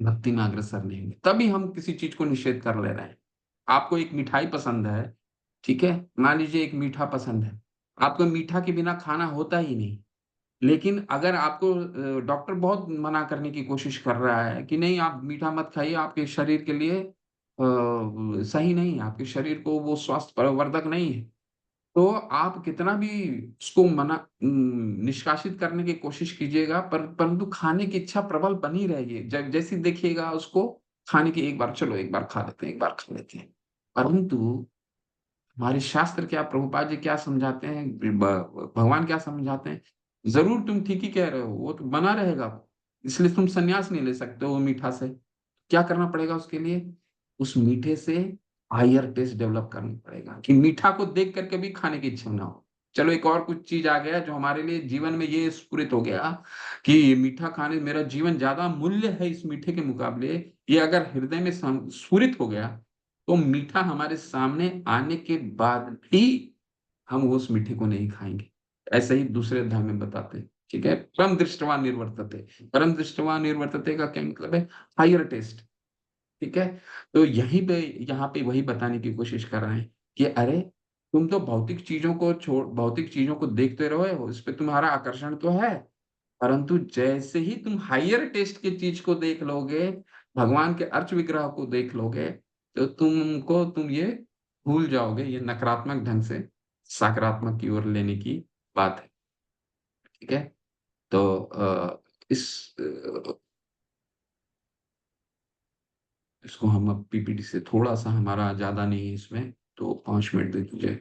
Speaker 1: भक्ति में अग्रसर नहीं होंगे। तभी हम किसी चीज को निषेध कर ले रहे हैं। आपको एक मिठाई पसंद है, ठीक है, मान लीजिए एक मीठा पसंद है, आपको मीठा के बिना खाना होता ही नहीं। लेकिन अगर आपको डॉक्टर बहुत मना करने की कोशिश कर रहा है कि नहीं आप मीठा मत खाइए, आपके शरीर के लिए सही नहीं है, आपके शरीर को वो स्वास्थ्य प्रवर्धक नहीं है, तो आप कितना भी उसको निष्कासित करने की कोशिश कीजिएगा, परंतु खाने की इच्छा प्रबल बनी रहेगी। जब जैसे देखिएगा उसको खाने की एक बार चलो एक बार खा लेते हैं, एक बार खा लेते हैं। परंतु हमारे शास्त्र क्या, प्रभुपाद जी क्या समझाते हैं, भगवान क्या समझाते हैं? जरूर तुम ठीक ही कह रहे हो, वो तो बना रहेगा, इसलिए तुम संन्यास नहीं ले सकते हो मीठा से। क्या करना पड़ेगा उसके लिए? उस मीठे से हायर टेस्ट डेवलप करना पड़ेगा कि मीठा को देख करके भी खाने की इच्छा ना हो। चलो एक और कुछ चीज आ गया जो हमारे लिए जीवन में ये स्फुरित हो गया कि ये मीठा खाने, मेरा जीवन ज्यादा मूल्य है इस मीठे के मुकाबले। ये अगर हृदय में स्फुरित हो गया तो मीठा हमारे सामने आने के बाद भी हम उस मीठे को नहीं खाएंगे। ऐसे ही दूसरे अध्याय में बताते हैं, ठीक है। परम दृष्टवा निर्वर्तते, परम दृष्टवा निर्वर्तते का क्या मतलब है? हायर टेस्ट, ठीक है। तो यहीं पे, यहाँ पे वही बताने की कोशिश कर रहे हैं कि अरे तुम तो भौतिक चीजों को छोड़, भौतिक चीजों को देखते रहे हो, इस पे तुम्हारा आकर्षण तो है, परंतु जैसे ही तुम हायर टेस्ट की चीज को देख लोगे, भगवान के अर्च विग्रह को देख लोगे, तो तुम ये भूल जाओगे। ये नकारात्मक ढंग से सकारात्मक की ओर लेने की बात है, ठीक है। तो इस इसको हम अब पीपीटी से थोड़ा सा, हमारा ज्यादा नहीं है इसमें, तो 5 मिनट दे दीजिए,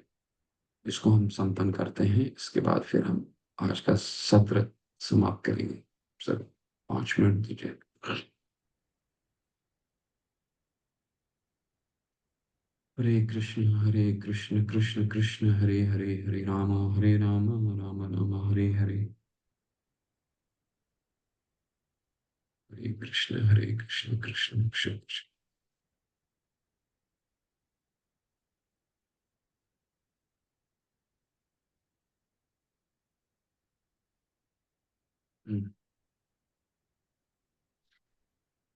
Speaker 1: इसको हम संपन्न करते हैं, इसके बाद फिर हम आज का सत्र समाप्त करेंगे। सर 5 मिनट दीजिए। हरे कृष्ण कृष्ण कृष्ण हरे हरे, हरे राम राम राम हरे हरे। हरे कृष्ण कृष्ण कृष्ण कृष्ण। हम्म।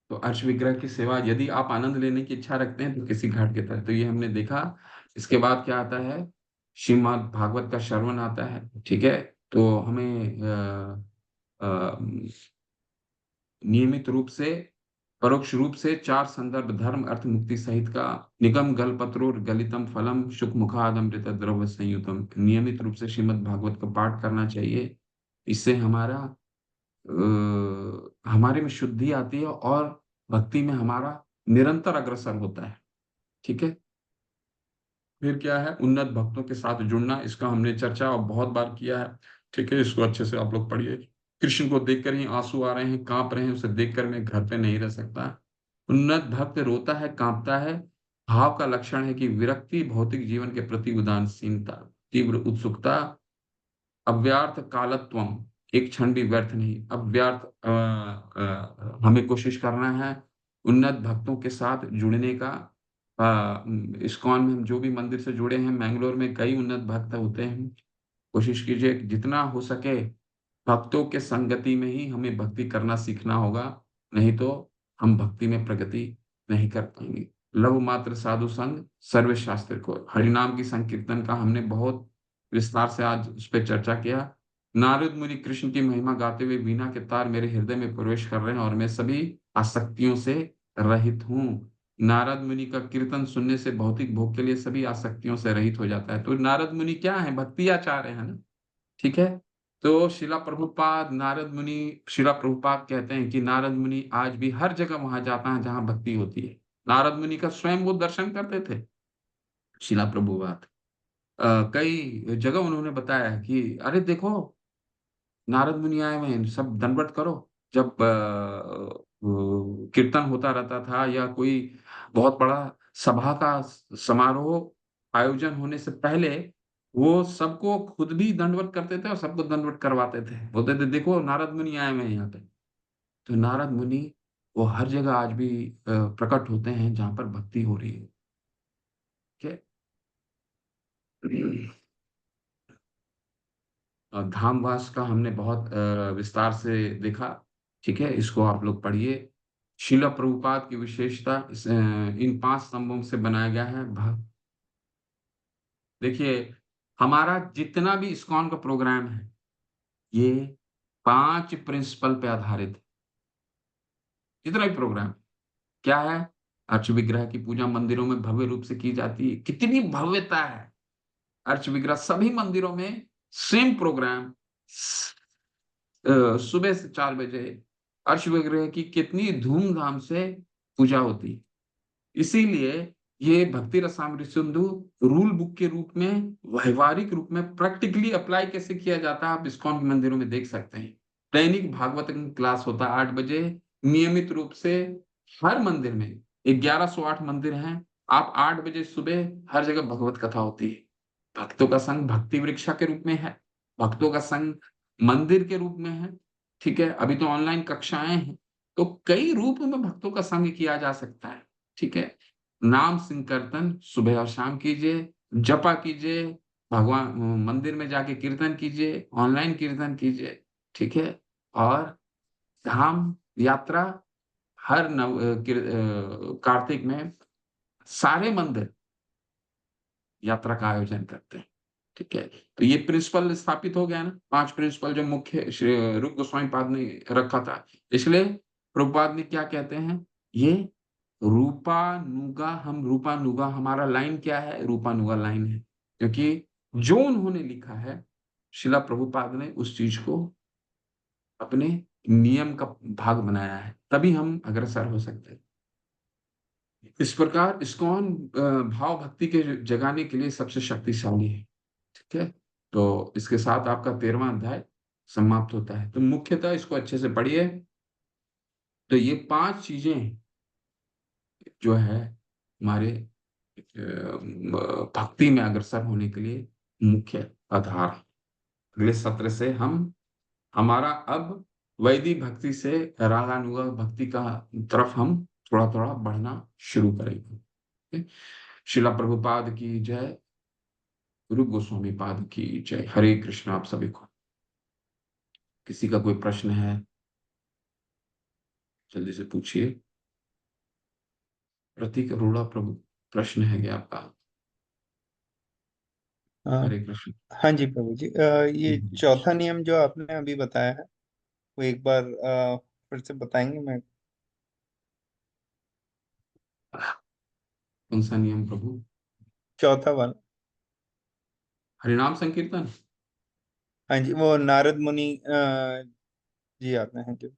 Speaker 1: तो अर्श विग्रह की सेवा, यदि आप आनंद लेने की इच्छा रखते हैं तो किसी घाट के तहत, तो ये हमने देखा। इसके बाद क्या आता है? श्रीमद् भागवत का श्रवण आता है, ठीक है। तो हमें नियमित रूप से, परोक्ष रूप से 4 संदर्भ, धर्म अर्थ मुक्ति सहित का निगम गल पत्रोर गलितम फलम शुक मुखादमृत द्रव्य संयुतम, नियमित रूप से श्रीमद् भागवत का पाठ करना चाहिए। इससे हमारे में शुद्धि आती है और भक्ति में हमारा निरंतर अग्रसर होता है, ठीक है। फिर क्या है? उन्नत भक्तों के साथ जुड़ना, इसका हमने चर्चा और बहुत बार किया है, ठीक है। इसको अच्छे से आप लोग पढ़िए। कृष्ण को देखकर ही आंसू आ रहे हैं, कांप रहे हैं, उसे देखकर मैं घर पे नहीं रह सकता। उन्नत भक्त रोता है, कांपता है। भाव का लक्षण है कि विरक्ति, भौतिक जीवन के प्रति उदासीनता, तीव्र उत्सुकता, अव्यर्थ कालत्वम, एक क्षण भी व्यर्थ नहीं, अव्यर्थ हमें कोशिश करना है उन्नत भक्तों के साथ जुड़ने का। इस्कॉन में हम जो भी मंदिर से जुड़े हैं, मैंगलोर में कई उन्नत भक्त होते हैं। कोशिश कीजिए कि जितना हो सके भक्तों के संगति में ही हमें भक्ति करना सीखना होगा, नहीं तो हम भक्ति में प्रगति नहीं कर पाएंगे। लव मात्र साधु संग सर्व शास्त्र को, हरिनाम की संकीर्तन का हमने बहुत विस्तार से आज उस पर चर्चा किया। नारद मुनि कृष्ण की महिमा गाते हुए वीणा के तार मेरे हृदय में प्रवेश कर रहे हैं और मैं सभी आसक्तियों से रहित हूँ। नारद मुनि का कीर्तन सुनने से भौतिक भोग के लिए सभी आसक्तियों से रहित हो जाता है। तो नारद मुनि क्या है? भक्ति आचार्य है ना, ठीक है। तो शिला प्रभुपाद कहते हैं कि नारद मुनि आज भी हर जगह वहां जाता है जहां भक्ति होती है। नारद मुनि का स्वयं वो दर्शन करते थे, शिला प्रभुपाद। कई जगह उन्होंने बताया है कि अरे देखो, नारद मुनि आए हुए हैं, सब दंडवत करो। जब कीर्तन होता रहता था या कोई बहुत बड़ा सभा का समारोह आयोजन होने से पहले, वो सबको खुद भी दंडवत करते थे और सबको दंडवत करवाते थे, बोलते थे देखो नारद मुनि आए हुए हैं यहाँ पे। तो नारद मुनि वो हर जगह आज भी प्रकट होते हैं जहां पर भक्ति हो रही है, ठीक है। धामवास का हमने बहुत विस्तार से देखा, ठीक है। इसको आप लोग पढ़िए। शिला प्रभुपाद की विशेषता इन 5 स्तंभों से बनाया गया है। देखिए, हमारा जितना भी इस्कॉन का प्रोग्राम है, ये 5 प्रिंसिपल पे आधारित है। जितना भी प्रोग्राम क्या है? अर्च विग्रह की पूजा मंदिरों में भव्य रूप से की जाती है। कितनी भव्यता है! अर्च विग्रह सभी मंदिरों में सेम प्रोग्राम, सुबह से 4 बजे अर्श विग्रह की कितनी धूमधाम से पूजा होती है। इसीलिए ये भक्ति रसामृत सिंधु रूल बुक के रूप में, व्यवहारिक रूप में प्रैक्टिकली अप्लाई कैसे किया जाता है आप इस्कॉन के मंदिरों में देख सकते हैं। दैनिक भागवत क्लास होता है 8 बजे नियमित रूप से हर मंदिर में। 1108 मंदिर हैं। आप 8 बजे सुबह हर जगह भगवत कथा होती है। भक्तों का संघ भक्ति वृक्षा के रूप में है, भक्तों का संघ मंदिर के रूप में है। ठीक है, अभी तो ऑनलाइन कक्षाएं हैं, तो कई रूप में भक्तों का संघ किया जा सकता है। ठीक है, नाम संकीर्तन सुबह और शाम कीजिए, जपा कीजिए, भगवान मंदिर में जाके कीर्तन कीजिए, ऑनलाइन कीर्तन कीजिए। ठीक है, और धाम यात्रा हर कार्तिक में सारे मंदिर यात्रा का आयोजन करते हैं। ठीक है, तो ये प्रिंसिपल स्थापित हो गया ना, 5 प्रिंसिपल जो मुख्य श्री रूप गोस्वामी पाद ने रखा था। इसलिए प्रभुपाद ने क्या कहते हैं, ये रूपानुगा, हम रूपानुगा, हमारा लाइन क्या है, रूपानुगा लाइन है, क्योंकि जो उन्होंने लिखा है शिला प्रभुपाद ने उस चीज को अपने नियम का भाग बनाया है, तभी हम अग्रसर हो सकते हैं। इस प्रकार इस्कॉन भाव भक्ति के जगाने के लिए सबसे शक्तिशाली है। ठीक है, तो इसके साथ आपका 13वां अध्याय समाप्त होता है। तो मुख्यतः इसको अच्छे से पढ़िए। तो ये 5 चीजें जो है हमारे भक्ति में अग्रसर होने के लिए मुख्य आधार है। अगले सत्र से हम हमारा अब वैदिक भक्ति से रागानुगा भक्ति का तरफ हम थोड़ा थोड़ा बढ़ना शुरू करेंगे। शिला प्रभुपाद की जय, रूप गोस्वामी पाद की जय। हरे कृष्ण आप सभी को। किसी का कोई प्रश्न है जल्दी से पूछिए। प्रतीक अरोड़ा प्रभु, प्रश्न है क्या आपका? हरे कृष्ण।
Speaker 9: हाँ जी प्रभु जी, ये चौथा नियम जो आपने अभी बताया है वो एक बार फिर से बताएंगे? मैं
Speaker 1: कौन सा नियम प्रभु?
Speaker 9: चौथा वाला।
Speaker 1: हरिनाम संकीर्तन।
Speaker 9: हाँ जी, वो नारद मुनि जी आते हैं जो।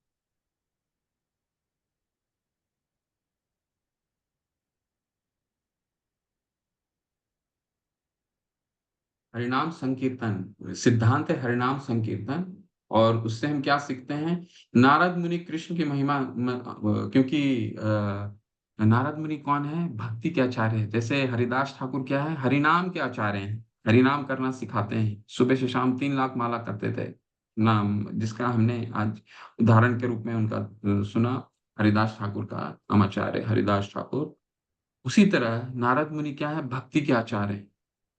Speaker 1: हरिनाम संकीर्तन सिद्धांत है, हरिनाम संकीर्तन। और उससे हम क्या सीखते हैं, नारद मुनि कृष्ण की महिमा क्योंकि नारद मुनि कौन है, भक्ति के आचार्य है। जैसे हरिदास ठाकुर क्या है, हरिनाम के आचार्य हैं, हरिनाम करना सिखाते हैं। सुबह से शाम 3 लाख माला करते थे नाम, जिसका हमने आज उदाहरण के रूप में उनका सुना, हरिदास ठाकुर का आचार्य हरिदास ठाकुर। उसी तरह नारद मुनि क्या है, भक्ति के आचार्य हैं।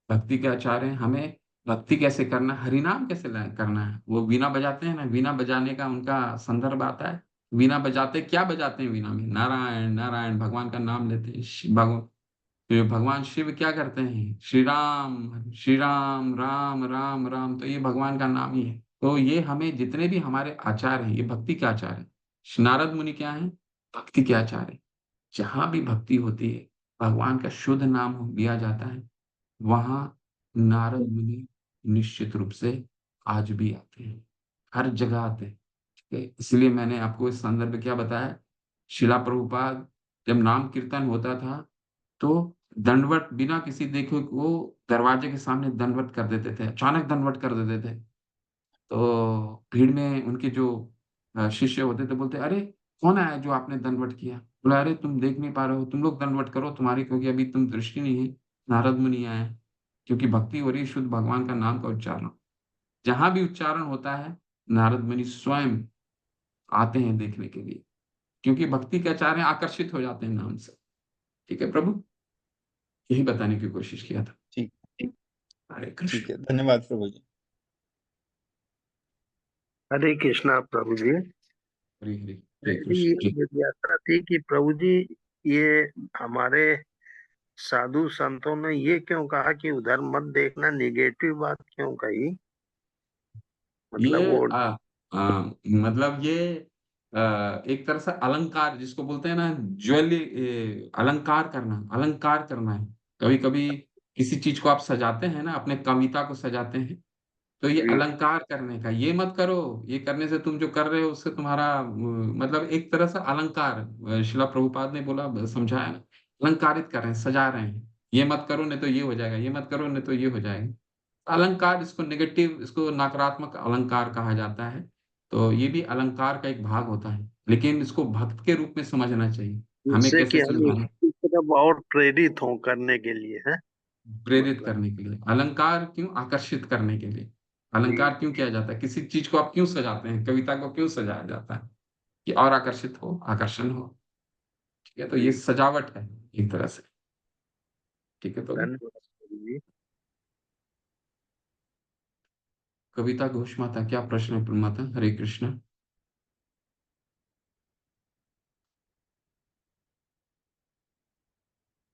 Speaker 1: भक्ति के आचार्य हैं, हमें भक्ति कैसे करना है, हरिनाम कैसे करना है। वो वीणा बजाते हैं ना, वीणा बजाने का उनका संदर्भ आता है। वीणा बजाते क्या बजाते हैं वीणा में, नारायण नारायण भगवान का नाम लेते हैं। भगवान शिव क्या करते हैं, श्री राम राम राम राम, तो ये भगवान का नाम ही है। तो ये हमें जितने भी हमारे आचार्य हैं ये भक्ति के आचार्य हैं। नारद मुनि क्या है, भक्ति के आचार्य। जहां भी भक्ति होती है, भगवान का शुद्ध नाम लिया जाता है, वहां नारद मुनि निश्चित रूप से आज भी आते हैं, हर जगह आते हैं। ठीक है, इसलिए मैंने आपको इस संदर्भ में क्या बताया, शिला प्रभुपाद जब नाम कीर्तन होता था तो दंडवत बिना किसी देखे को दरवाजे के सामने दंडवत कर देते थे, अचानक दंडवत कर देते थे। तो भीड़ में उनके जो शिष्य होते थे बोलते, अरे कौन आया जो आपने दंडवत किया? बोला, अरे तुम देख नहीं पा रहे हो, तुम लोग दंडवत करो, तुम्हारी क्योंकि अभी तुम दृष्टि नहीं है। नारद मुनि आए हैं, क्योंकि भक्ति हो रही है, शुद्ध भगवान का नाम का उच्चारण। जहां भी उच्चारण होता है नारद मुनि स्वयं आते हैं देखने के लिए, क्योंकि भक्ति के आचार्य आकर्षित हो जाते हैं नाम से। ठीक है प्रभु, यही बताने की कोशिश किया था।
Speaker 9: ठीक,
Speaker 1: हरे
Speaker 9: ठीक
Speaker 1: कृष्ण।
Speaker 9: है, धन्यवाद प्रभु जी।
Speaker 8: हरे कृष्णा प्रभु जी।
Speaker 1: हरे हरे हरे
Speaker 8: मेरी
Speaker 1: कृष्ण जी।
Speaker 8: जिज्ञासा थी कि प्रभु जी, ये हमारे साधु संतों ने ये क्यों कहा कि उधर मत देखना, निगेटिव बात क्यों कही? मतलब
Speaker 1: ये
Speaker 8: वो
Speaker 1: मतलब ये एक तरह से अलंकार जिसको बोलते हैं ना, ज्वेलरी, अलंकार करना है। कभी कभी किसी चीज को आप सजाते हैं ना, अपने कविता को सजाते हैं, तो ये
Speaker 8: जी
Speaker 1: अलंकार करने का, ये मत करो, ये करने से तुम जो कर रहे हो उससे तुम्हारा मतलब एक तरह से अलंकार, शिला प्रभुपाद ने बोला, समझाया ना, अलंकारित कर रहे हैं, सजा रहे हैं, ये मत करो नहीं तो ये हो जाएगा, ये मत करो नहीं तो ये हो जाएगा। अलंकार, इसको नेगेटिव, इसको नकारात्मक अलंकार कहा जाता है। तो ये भी अलंकार का एक भाग होता है, लेकिन इसको भक्त के रूप में समझना चाहिए, हमें
Speaker 8: जिससे कि
Speaker 1: कैसे
Speaker 8: हम
Speaker 1: सुधारना,
Speaker 8: इस तरफ और प्रेरित हों करने के लिए है
Speaker 1: प्रेरित
Speaker 8: मतलब।
Speaker 1: करने के लिए। अलंकार क्यों? आकर्षित करने के लिए।
Speaker 8: जी
Speaker 1: अलंकार क्यों किया जाता है? किसी चीज को आप क्यों सजाते हैं? कविता को क्यों सजाया जाता है? कि और आकर्षित हो, आकर्षण हो। ठीक है, तो ये
Speaker 8: जी
Speaker 1: सजावट है एक तरह से। ठीक है, तो
Speaker 8: धन्यवाद जी।
Speaker 1: कविता घोष माता, क्या प्रश्न है माता? हरे कृष्ण।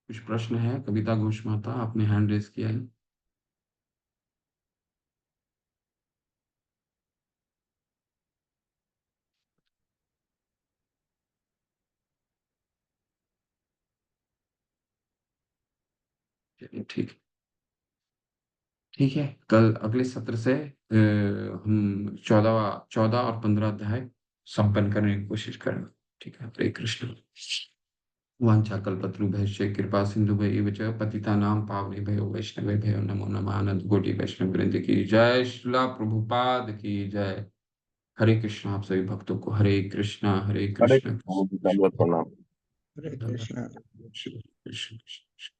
Speaker 1: कुछ प्रश्न है कविता घोष माता? आपने हैंड रेज किया है। चलिए, ठीक है। कल अगले सत्र से हम 14 और 15 अध्याय संपन्न करने की कोशिश करेंगे। ठीक है, हरे कृष्ण। वाञ्छाकल्पतरुभ्यश्च कृपा सिन्धुभ्यैव च पतितानां पावनेभ्यो वैष्णवेभ्यो नमो नमः। अनंत कोटि वैष्णव वृंद की जय, श्रीला प्रभुपाद की जय। हरे कृष्ण। आप सभी भक्तों को हरे कृष्णा, हरे
Speaker 3: हरे
Speaker 1: कृष्ण।
Speaker 3: कृष्ण, दंडवत प्रणाम।
Speaker 9: हरे
Speaker 1: धन्यवाद।
Speaker 9: कृष्णा।
Speaker 1: कृष्ण कृष्ण।